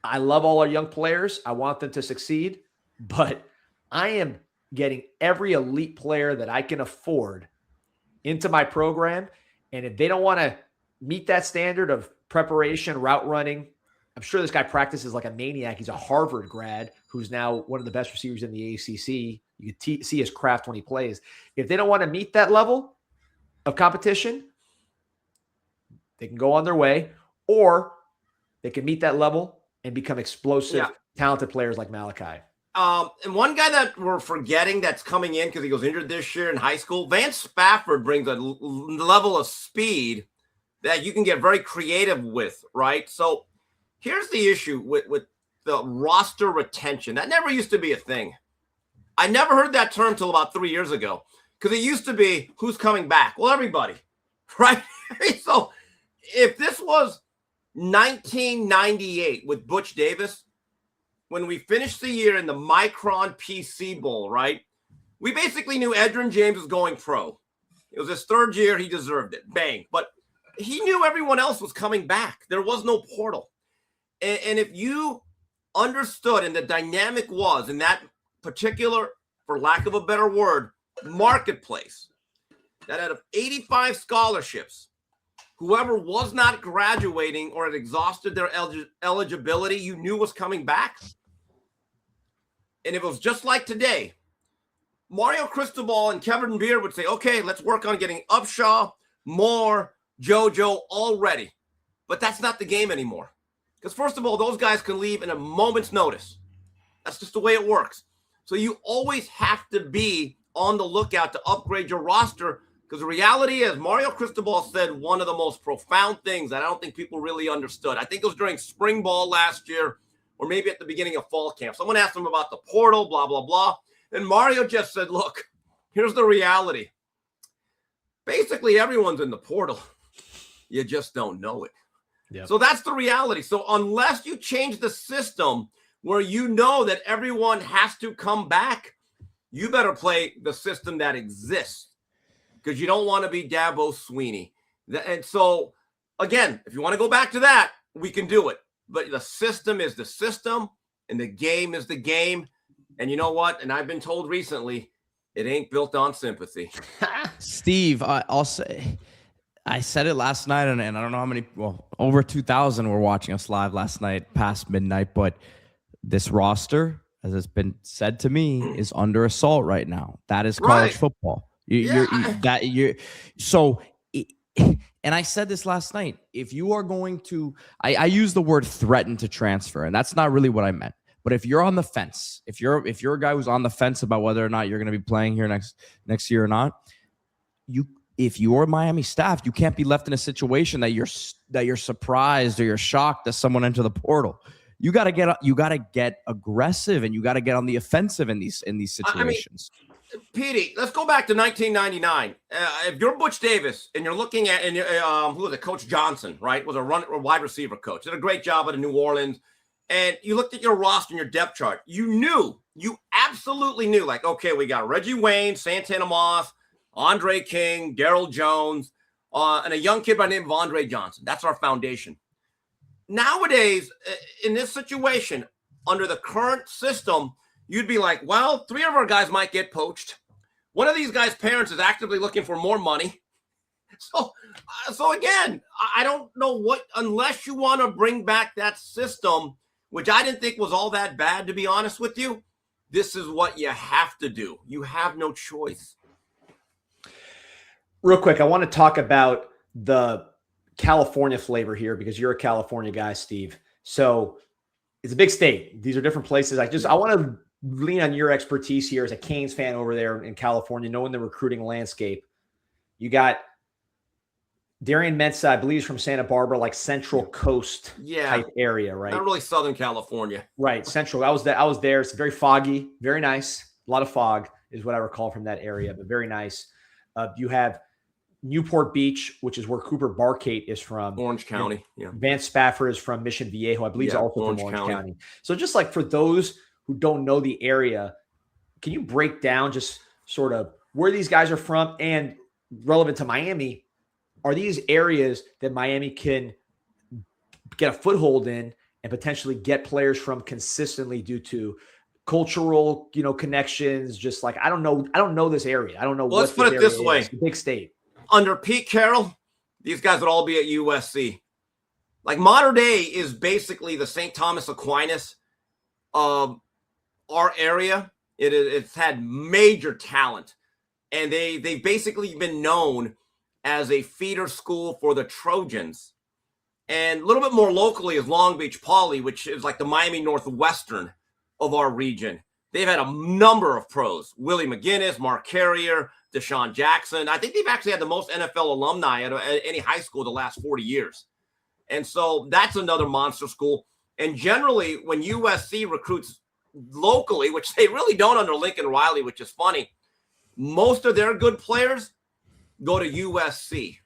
I love all our young players. I want them to succeed, but I am getting every elite player that I can afford into my program. And if they don't want to meet that standard of preparation, route running, I'm sure this guy practices like a maniac. He's a Harvard grad who's now one of the best receivers in the ACC. You can see his craft when he plays. If they don't want to meet that level of competition, they can go on their way, or they can meet that level and become explosive, talented players like Malachi. And one guy that we're forgetting that's coming in because he was injured this year in high school, Vance Spafford brings a level of speed that you can get very creative with, right? So here's the issue with the roster retention. That never used to be a thing. I never heard that term till about 3 years ago because it used to be who's coming back. Well, everybody, right? So if this was 1998 with Butch Davis, when we finished the year in the Micron PC Bowl, right? We basically knew Edgerrin James was going pro. It was his third year. He deserved it. Bang. But he knew everyone else was coming back. There was no portal. And if you understood, and the dynamic was in that particular, for lack of a better word, marketplace, that out of 85 scholarships, whoever was not graduating or had exhausted their eligibility, you knew was coming back. And if it was just like today, Mario Cristobal and Kevin Beard would say, okay, let's work on getting Upshaw, Moore, JoJo all ready. But that's not the game anymore. Because first of all, those guys can leave in a moment's notice. That's just the way it works. So you always have to be on the lookout to upgrade your roster, because the reality is Mario Cristobal said one of the most profound things that I don't think people really understood. I think it was during spring ball last year, or maybe at the beginning of fall camp. Someone asked him about the portal, blah, blah, blah. And Mario just said, look, here's the reality. Basically, everyone's in the portal. You just don't know it. Yep. So that's the reality. So unless you change the system where you know that everyone has to come back, you better play the system that exists, because you don't want to be Dabo Sweeney. And so, again, if you want to go back to that, we can do it. But the system is the system, and the game is the game. And you know what? And I've been told recently, it ain't built on sympathy. Steve, I'll say, I said it last night, and I don't know how many, over 2,000 were watching us live last night past midnight. But this roster, as it's been said to me, is under assault right now. That is college football. And I said this last night. If you are going to, I use the word threaten to transfer, and that's not really what I meant. But if you're on the fence, if you're a guy who's on the fence about whether or not you're going to be playing here next year or not, if you're Miami staff, you can't be left in a situation that you're surprised or you're shocked that someone entered the portal. You got to get aggressive, and you got to get on the offensive in these situations. Petey, let's go back to 1999. If you're Butch Davis and you're looking at, who was it? Coach Johnson, right? Was a wide receiver coach. Did a great job at New Orleans. And you looked at your roster and your depth chart. You absolutely knew, like, okay, we got Reggie Wayne, Santana Moss, Andre King, Daryl Jones, and a young kid by the name of Andre Johnson. That's our foundation. Nowadays, in this situation, under the current system, you'd be like, well, 3 of our guys might get poached. One of these guys' parents is actively looking for more money. So again, I don't know what, unless you want to bring back that system, which I didn't think was all that bad, to be honest with you, this is what you have to do. You have no choice. Real quick, I want to talk about the California flavor here because you're a California guy, Steve. So it's a big state. These are different places. I want to lean on your expertise here as a Canes fan over there in California, knowing the recruiting landscape. You got Darian Mensah, I believe, is from Santa Barbara, like Central Coast type area, right? Not really Southern California. Right, Central. I was there. It's very foggy, very nice. A lot of fog is what I recall from that area, but very nice. You have Newport Beach, which is where Cooper Barkate is from. Orange County, yeah. Vance Spafford is from Mission Viejo. I believe he's also from Orange County. So just like for those who don't know the area, can you break down just sort of where these guys are from and relevant to Miami? Are these areas that Miami can get a foothold in and potentially get players from consistently due to cultural, connections? Just like, I don't know this area. I don't know. Well, let's put it this way. It's a big state. Under Pete Carroll, these guys would all be at USC. Like modern day is basically the St. Thomas Aquinas of our area. It's had major talent, and they've basically been known as a feeder school for the Trojans. And a little bit more locally is Long Beach Poly, which is like the Miami Northwestern of our region. They've had a number of pros: Willie McGinnis, Mark Carrier, Deshaun Jackson. I think they've actually had the most NFL alumni at any high school the last 40 years. And so that's another monster school. And generally, when USC recruits locally, which they really don't under Lincoln Riley, which is funny, most of their good players go to USC.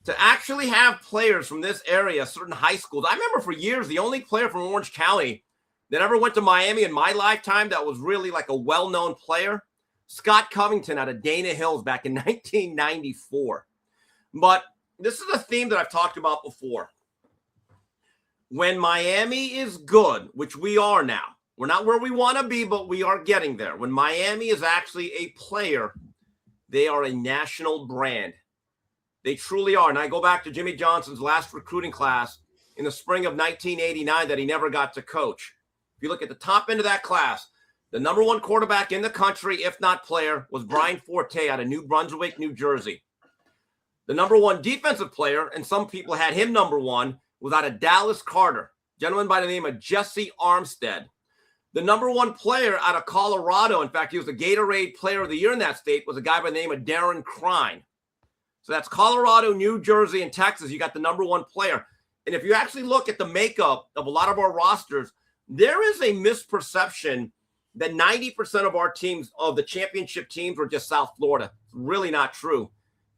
To actually have players from this area, certain high schools. I remember for years, the only player from Orange County that ever went to Miami in my lifetime that was really like a well-known player, Scott Covington out of Dana Hills back in 1994. But this is a theme that I've talked about before. When Miami is good, which we are now, we're not where we want to be, but we are getting there. When Miami is actually a player, they are a national brand. They truly are. And I go back to Jimmy Johnson's last recruiting class in the spring of 1989 that he never got to coach. If you look at the top end of that class, the number 1 quarterback in the country, if not player, was Brian Forte out of New Brunswick, New Jersey. The number 1 defensive player, and some people had him number 1, was out of Dallas Carter, a gentleman by the name of Jesse Armstead. The number 1 player out of Colorado, in fact, he was the Gatorade Player of the Year in that state, was a guy by the name of Darren Crine. So that's Colorado, New Jersey, and Texas. You got the number 1 player. And if you actually look at the makeup of a lot of our rosters, there is a misperception that 90% of our teams, of the championship teams, were just South Florida. It's really not true.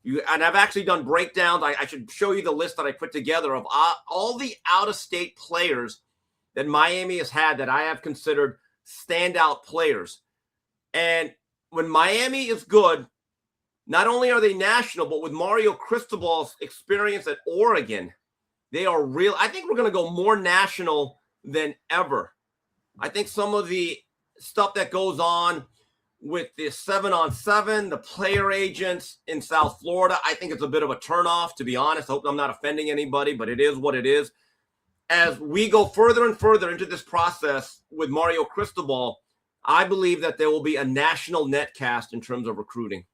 And I've actually done breakdowns. I should show you the list that I put together of all the out-of-state players that Miami has had that I have considered standout players. And when Miami is good, not only are they national, but with Mario Cristobal's experience at Oregon, they are real. I think we're going to go more national than ever. I think some of the stuff that goes on with the 7-on-7, the player agents in South Florida, I think it's a bit of a turnoff, to be honest. I hope I'm not offending anybody, but it is what it is. As we go further and further into this process with Mario Cristobal, I believe that there will be a national netcast in terms of recruiting.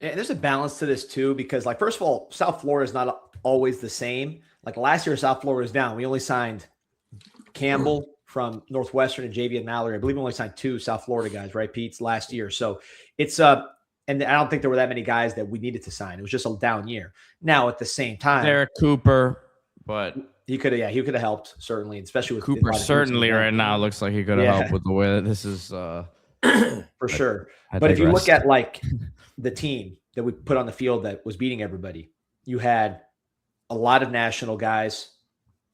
And there's a balance to this too, because like, first of all, South Florida is not always the same. Like last year, South Florida was down. We only signed Campbell from Northwestern and Javian Mallory. I believe we only signed 2 South Florida guys, right, Pete, last year. So it's And I don't think there were that many guys that we needed to sign. It was just a down year. Now, at the same time, Derek Cooper, but he could have helped, certainly, especially with Cooper certainly right now looks like he could have helped with the way that this is for sure. But if you look at like the team that we put on the field that was beating everybody, you had a lot of national guys.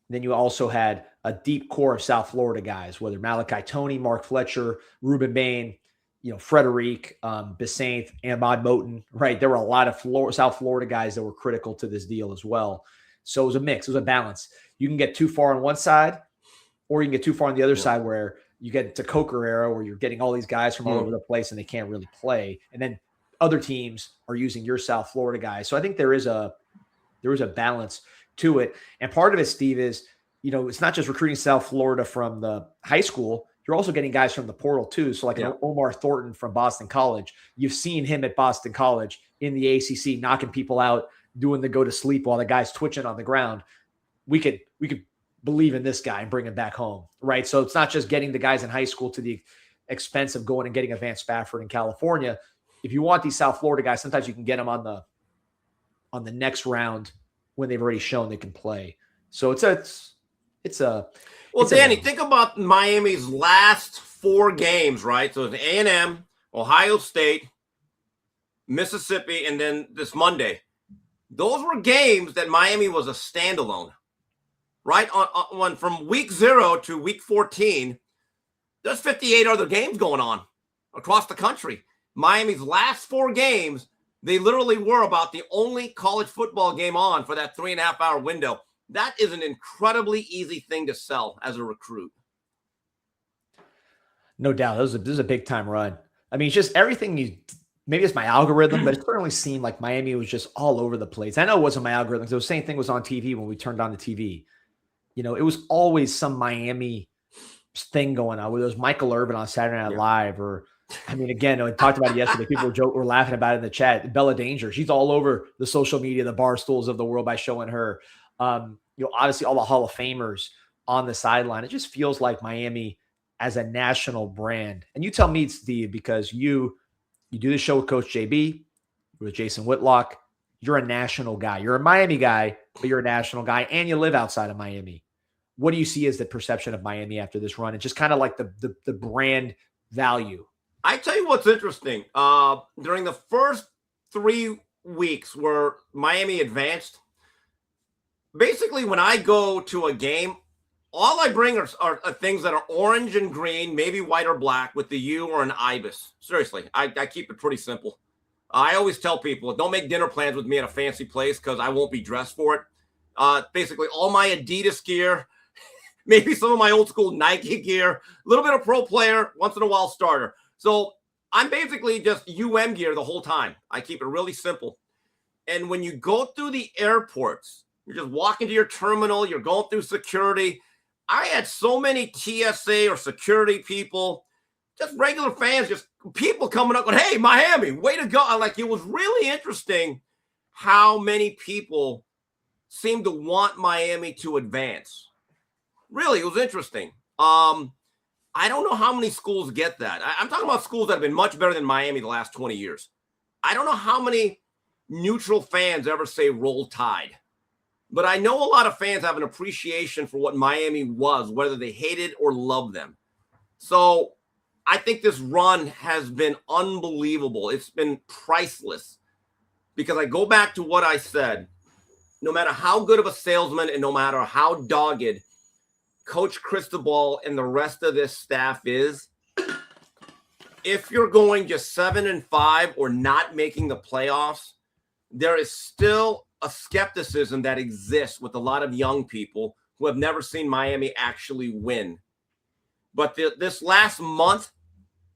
Then you also had a deep core of South Florida guys, whether Malachi Toney, Mark Fletcher, Ruben Bain, Frederic, Besant, Ahmad Moten, right? There were a lot of South Florida guys that were critical to this deal as well. So it was a mix. It was a balance. You can get too far on one side, or you can get too far on the other side where you get to Coker era where you're getting all these guys from all over the place and they can't really play. And then other teams are using your South Florida guys. So I think there is a balance to it. And part of it, Steve, is, it's not just recruiting South Florida from the high school. You're also getting guys from the portal too. So like an Omar Thornton from Boston College, you've seen him at Boston College in the ACC, knocking people out, doing the go to sleep while the guy's twitching on the ground. We could believe in this guy and bring him back home. Right. So it's not just getting the guys in high school to the expense of going and getting a Vance Spafford in California. If you want these South Florida guys, sometimes you can get them on the next round when they've already shown they can play. So Danny, think about Miami's last 4 games, right? So it's A&M, Ohio State, Mississippi, and then this Monday. Those were games that Miami was a standalone, right? On from week 0 to week 14, there's 58 other games going on across the country. Miami's last 4 games, they literally were about the only college football game on for that 3.5-hour window. That is an incredibly easy thing to sell as a recruit. No doubt. This is a big time run. I mean, it's just everything maybe it's my algorithm, but it certainly seemed like Miami was just all over the place. I know it wasn't my algorithm. The same thing was on TV when we turned on the TV. It was always some Miami thing going on, whether it was Michael Irvin on Saturday Night Live or, I mean, again, we talked about it yesterday. People were laughing about it in the chat. Bella Danger, she's all over the social media, the bar stools of the world by showing her. Obviously all the Hall of Famers on the sideline. It just feels like Miami as a national brand. And you tell me, Steve, because you do the show with Coach JB, with Jason Whitlock. You're a national guy. You're a Miami guy, but you're a national guy, and you live outside of Miami. What do you see as the perception of Miami after this run? And just kind of like the brand value. I tell you what's interesting. During the first 3 weeks where Miami advanced, basically when I go to a game, all I bring are things that are orange and green, maybe white or black with the U or an ibis. Seriously, I keep it pretty simple. I always tell people, don't make dinner plans with me at a fancy place because I won't be dressed for it. Basically, all my Adidas gear, maybe some of my old school Nike gear, a little bit of pro player, once in a while starter. So I'm basically just UM gear the whole time. I keep it really simple. And when you go through the airports, you're just walking to your terminal, you're going through security. I had so many TSA or security people, just regular fans, just people coming up going, hey, Miami, way to go. It was really interesting how many people seemed to want Miami to advance. Really, it was interesting. I don't know how many schools get that. I'm talking about schools that have been much better than Miami the last 20 years. I don't know how many neutral fans ever say roll tide. But I know a lot of fans have an appreciation for what Miami was, whether they hated or loved them. So I think this run has been unbelievable. It's been priceless because I go back to what I said. No matter how good of a salesman and no matter how dogged Coach Cristobal and the rest of this staff is, if you're going just 7-5 or not making the playoffs, there is still a skepticism that exists with a lot of young people who have never seen Miami actually win. But this last month,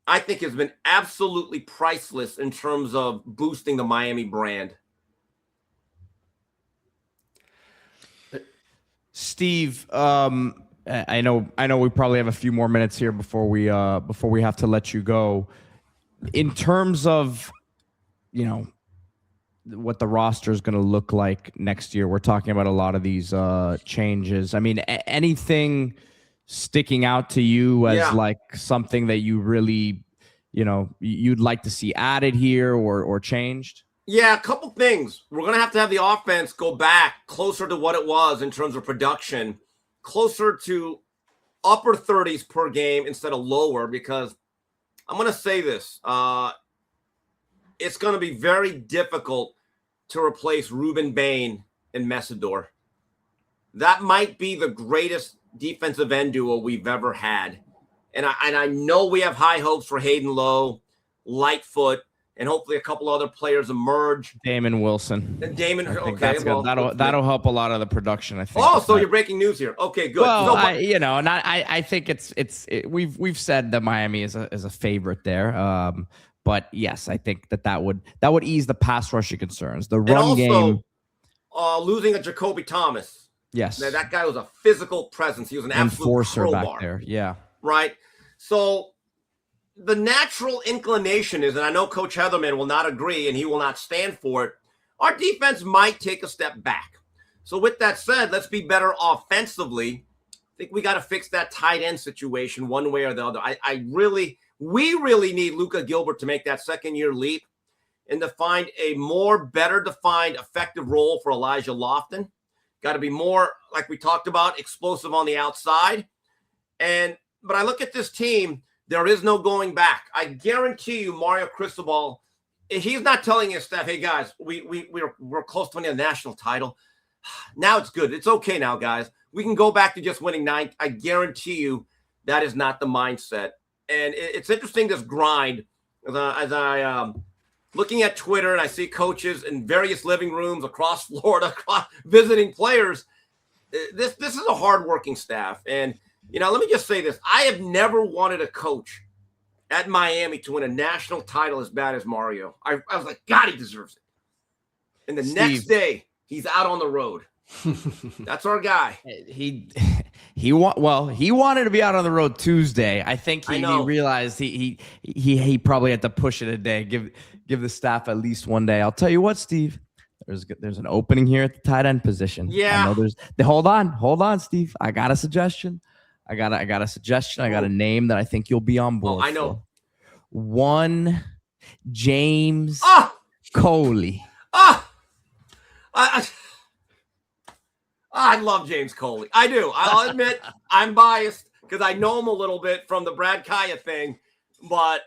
I think has been absolutely priceless in terms of boosting the Miami brand. Steve, I know we probably have a few more minutes here before we have to let you go. In terms of, what the roster is going to look like next year, we're talking about a lot of these changes. I mean, anything sticking out to you as like something that you really you'd like to see added here or changed? Yeah, a couple things. We're going to have the offense go back closer to what it was in terms of production, closer to upper 30s per game instead of lower, because I'm going to say this. It's going to be very difficult to replace Ruben Bain and Messidor. That might be the greatest defensive end duo we've ever had. And I know we have high hopes for Hayden Lowe, Lightfoot, and hopefully a couple other players emerge. Damon Wilson. And Damon, I think okay. That's good. That'll help a lot of the production, I think. Oh, so you're breaking news here. Okay, good. Well, I think we've said that Miami is a favorite there. But yes, I think that would ease the pass rushing concerns. The run game. Losing a Jacoby Thomas. Yes. That guy was a physical presence. He was an absolute enforcer crowbar back there. Yeah. Right. So the natural inclination is, and I know Coach Heatherman will not agree and he will not stand for it, our defense might take a step back. So with that said, let's be better offensively. I think we got to fix that tight end situation one way or the other. We really need Luka Gilbert to make that second-year leap and to find a better defined, effective role for Elijah Lofton. Got to be more, like we talked about, explosive on the outside. But I look at this team, there is no going back. I guarantee you, Mario Cristobal, he's not telling his staff, hey, guys, we're close to winning a national title. Now it's good. It's okay now, guys. We can go back to just winning 9. I guarantee you that is not the mindset. And it's interesting, this grind, as I looking at Twitter and I see coaches in various living rooms across Florida visiting players. This is a hardworking staff. And, let me just say this. I have never wanted a coach at Miami to win a national title as bad as Mario. I was like, God, he deserves it. And the next day, he's out on the road. That's our guy. He wanted to be out on the road Tuesday. I think he realized he probably had to push it a day. Give the staff at least one day. I'll tell you what, Steve. There's an opening here at the tight end position. Yeah. I know hold on, Steve. I got a suggestion. I got a suggestion. I got a name that I think you'll be on board. I know. One James Coley. I love James Coley. I do. I'll admit I'm biased because I know him a little bit from the Brad Kaya thing. But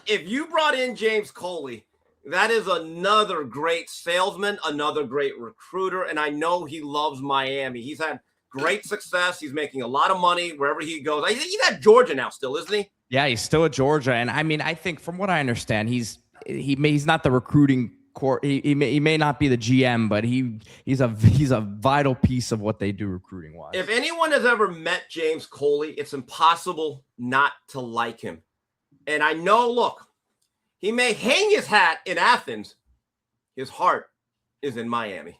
if you brought in James Coley, that is another great salesman, another great recruiter. And I know he loves Miami. He's had great success. He's making a lot of money wherever he goes. He's at Georgia now still, isn't he? Yeah, he's still at Georgia. And I mean, I think from what I understand, he's not the recruiting core. He may not be the GM, but he's a vital piece of what they do recruiting wise. If anyone has ever met James Coley, it's impossible not to like him. And I know, look, he may hang his hat in Athens. His heart is in Miami.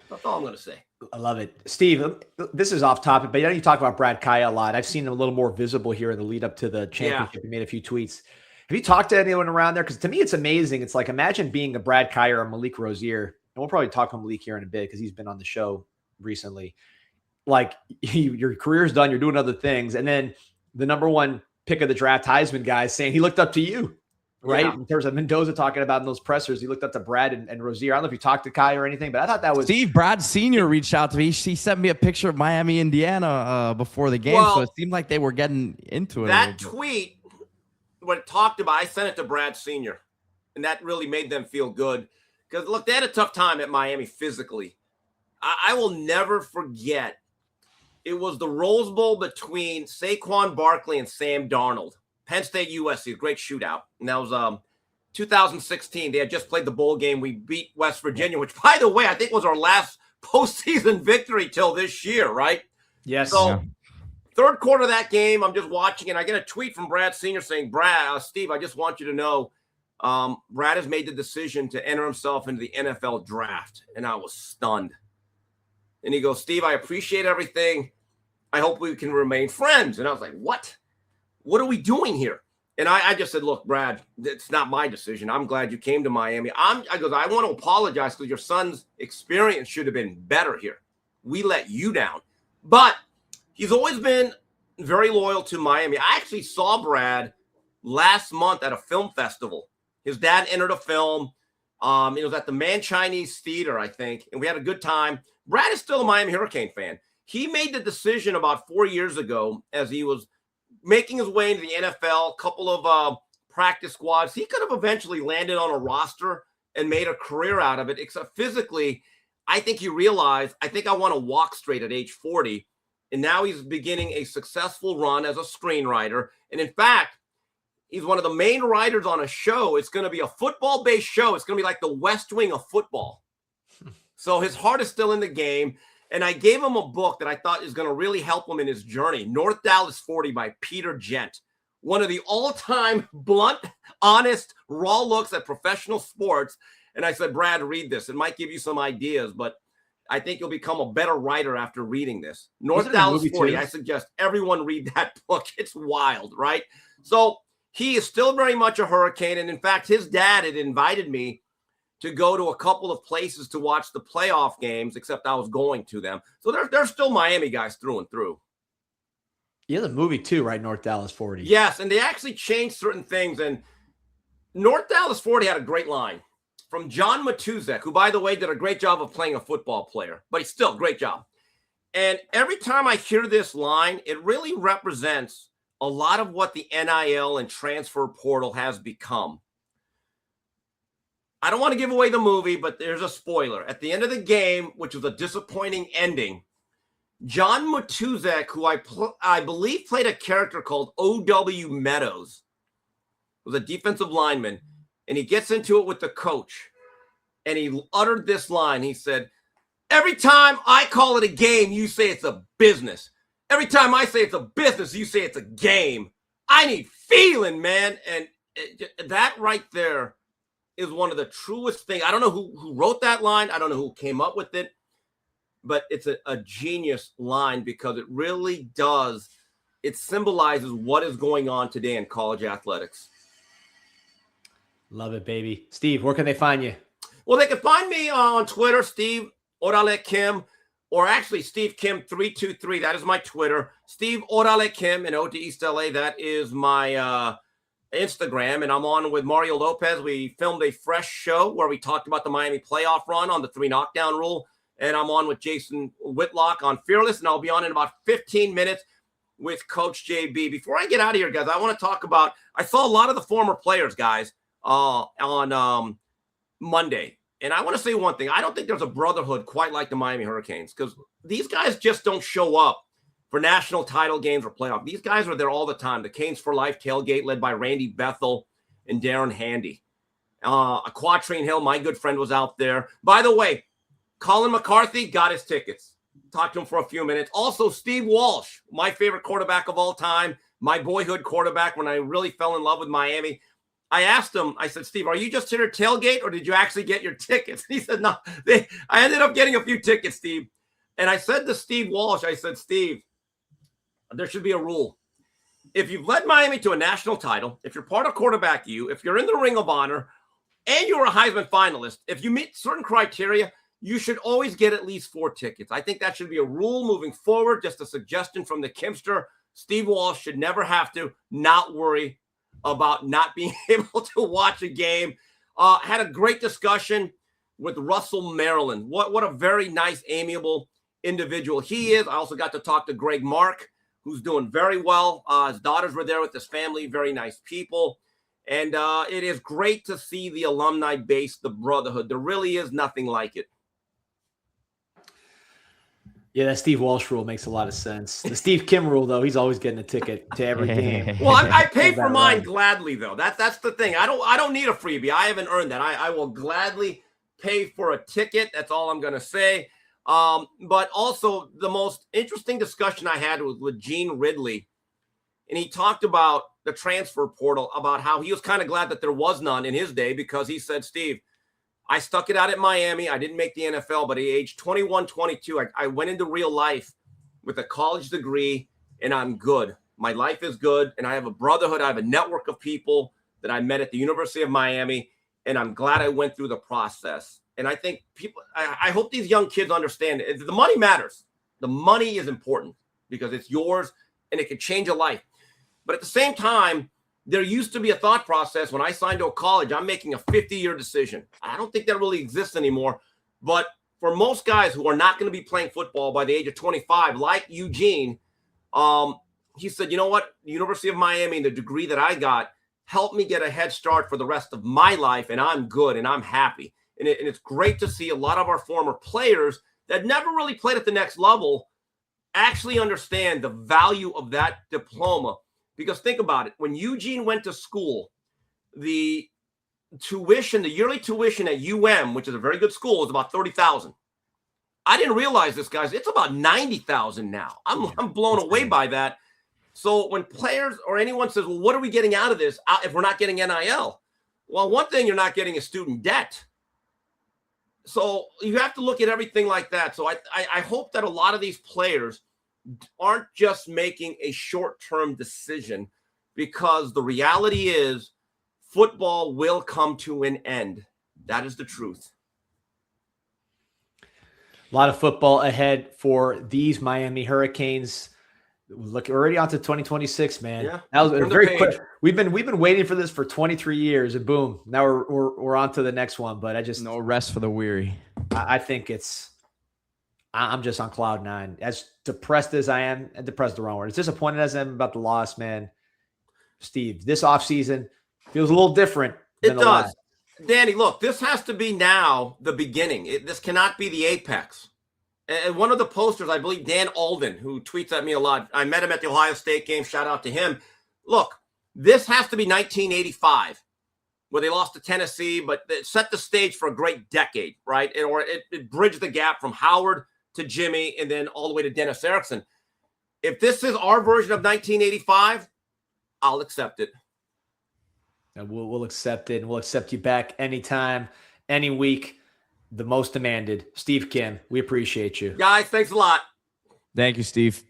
That's all I'm going to say. I love it. Steve, this is off topic, but you talk about Brad Kaya a lot. I've seen him a little more visible here in the lead up to the championship. He made a few tweets. Have you talked to anyone around there? Because to me, it's amazing. It's like, imagine being a Brad Kaya or Malik Rozier. And we'll probably talk to Malik here in a bit because he's been on the show recently. Like, your career's done. You're doing other things. And then the number one pick of the draft, Heisman guy, saying he looked up to you, right? Yeah. In terms of Mendoza talking about in those pressers, he looked up to Brad and Rozier. I don't know if you talked to Kai or anything, but I thought that was Steve. Brad Sr. reached out to me. He sent me a picture of Miami, Indiana before the game. So it seemed like they were getting into it. That tweet, what it talked about, I sent it to Brad Sr. And that really made them feel good. Because, look, they had a tough time at Miami physically. I will never forget. It was the Rose Bowl between Saquon Barkley and Sam Darnold. Penn State USC, a great shootout. And that was 2016. They had just played the bowl game. We beat West Virginia, which, by the way, I think was our last postseason victory till this year, right? Yes. So, third quarter of that game, I'm just watching, and I get a tweet from Brad Sr. saying, Steve, I just want you to know Brad has made the decision to enter himself into the NFL draft. And I was stunned. And he goes, Steve, I appreciate everything. I hope we can remain friends. And I was like, what? What are we doing here? And I just said, look, Brad, it's not my decision. I'm glad you came to Miami. I want to apologize because your son's experience should have been better here. We let you down. But he's always been very loyal to Miami. I actually saw Brad last month at a film festival. His dad entered a film. It was at the Man Chinese Theater, I think, and we had a good time. Brad is still a Miami Hurricane fan. He made the decision about 4 years ago as he was making his way into the NFL, a couple of practice squads. He could have eventually landed on a roster and made a career out of it, except physically, I think he realized, I think I want to walk straight at age 40. And now he's beginning a successful run as a screenwriter. And in fact, he's one of the main writers on a show. It's going to be a football-based show. It's going to be like the West Wing of football. So his heart is still in the game. And I gave him a book that I thought is going to really help him in his journey, North Dallas 40 by Peter Gent, one of the all-time blunt, honest, raw looks at professional sports. And I said, Brad, read this. It might give you some ideas, but I think you'll become a better writer after reading this. North Dallas 40, too? I suggest everyone read that book. It's wild, right? So he is still very much a Hurricane. And in fact, his dad had invited me to go to a couple of places to watch the playoff games, except I was going to them. So they're still Miami guys through and through. Yeah, the movie too, right? North Dallas 40. Yes, and they actually changed certain things. And North Dallas 40 had a great line from John Matuzek, who, by the way, did a great job of playing a football player, but he's still great job. And every time I hear this line, it really represents a lot of what the NIL and transfer portal has become. I don't want to give away the movie, but there's a spoiler. At the end of the game, which was a disappointing ending, John Matuzek, who I believe played a character called O.W. Meadows, was a defensive lineman, and he gets into it with the coach, and he uttered this line. He said, every time I call it a game, you say it's a business. Every time I say it's a business, you say it's a game. I need feeling, man. And that right there is one of the truest things. I don't know who wrote that line. I don't know who came up with it, but it's a genius line because it really does. It symbolizes what is going on today in college athletics. Love it, baby. Steve, where can they find you? Well, they can find me on Twitter, Steve Orale Kim, or actually Steve Kim 323. That is my Twitter. Steve Orale Kim and Ode East LA. That is my Instagram. And I'm on with Mario Lopez. We filmed a fresh show where we talked about the Miami playoff run on the 3 knockdown rule. And I'm on with Jason Whitlock on Fearless. And I'll be on in about 15 minutes with Coach JB. Before I get out of here, guys, I want to talk about, I saw a lot of the former players, guys, on Monday. And I want to say one thing. I don't think there's a brotherhood quite like the Miami Hurricanes because these guys just don't show up for national title games or playoff. These guys are there all the time. The Canes for Life tailgate led by Randy Bethel and Darren Handy. Quatrine Hill, my good friend, was out there. By the way, Colin McCarthy got his tickets. Talked to him for a few minutes. Also, Steve Walsh, my favorite quarterback of all time, my boyhood quarterback when I really fell in love with Miami. I asked him, I said, Steve, are you just here to tailgate or did you actually get your tickets? He said, no, I ended up getting a few tickets, Steve. And I said to Steve Walsh, I said, Steve, there should be a rule. If you've led Miami to a national title, if you're part of Quarterback U, if you're in the Ring of Honor, and you're a Heisman finalist, if you meet certain criteria, you should always get at least 4 tickets. I think that should be a rule moving forward. Just a suggestion from the Kimster. Steve Walsh should never have to not worry about not being able to watch a game. Had a great discussion with Russell Maryland. What a very nice, amiable individual he is. I also got to talk to Greg Mark, who's doing very well. His daughters were there with his family, very nice people. And it is great to see the alumni base, the brotherhood. There really is nothing like it. Yeah, that Steve Walsh rule makes a lot of sense. The Steve Kim rule, though, he's always getting a ticket to every game. Well, I pay for mine gladly, though. That's the thing. I don't need a freebie. I haven't earned that. I will gladly pay for a ticket. That's all I'm going to say. But also, the most interesting discussion I had was with Gene Ridley, and he talked about the transfer portal, about how he was kind of glad that there was none in his day because he said, Steve, I stuck it out at Miami. I didn't make the NFL, but at age 21, 22, I went into real life with a college degree, and I'm good. My life is good, and I have a brotherhood. I have a network of people that I met at the University of Miami, and I'm glad I went through the process. And I think I hope these young kids understand the money matters. The money is important because it's yours, and it can change a life. But at the same time, there used to be a thought process when I signed to a college, I'm making a 50-year decision. I don't think that really exists anymore. But for most guys who are not going to be playing football by the age of 25, like Eugene, he said, you know what? The University of Miami and the degree that I got helped me get a head start for the rest of my life, and I'm good and I'm happy. And it's great to see a lot of our former players that never really played at the next level actually understand the value of that diploma. Because think about it. When Eugene went to school, the yearly tuition at UM, which is a very good school, is about $30,000. I didn't realize this, guys. It's about $90,000 now. I'm blown away by that. So when players or anyone says, well, what are we getting out of this if we're not getting NIL? Well, one thing you're not getting is student debt. So you have to look at everything like that. So I hope that a lot of these players aren't just making a short-term decision, because the reality is football will come to an end. That is the truth. A lot of football ahead for these Miami Hurricanes. Look, we're already on to 2026, man. Yeah. That was Turn the very quick. page. We've been waiting for this for 23 years, and boom, now we're on to the next one. But No rest for the weary. I think I'm just on cloud nine. As depressed as I am, and depressed is the wrong word. As disappointed as I am about the loss, man. Steve, this offseason feels a little different than It the does. last. Danny, look, this has to be now the beginning. This cannot be the apex. And one of the posters, I believe Dan Alden, who tweets at me a lot, I met him at the Ohio State game. Shout out to him. Look, this has to be 1985, where they lost to Tennessee, but it set the stage for a great decade, right? It bridged the gap from Howard to Jimmy and then all the way to Dennis Erickson. If this is our version of 1985, I'll accept it. And we'll accept it, and we'll accept you back anytime, any week. The most demanded, Steve Kim. We appreciate you. Guys, thanks a lot. Thank you, Steve.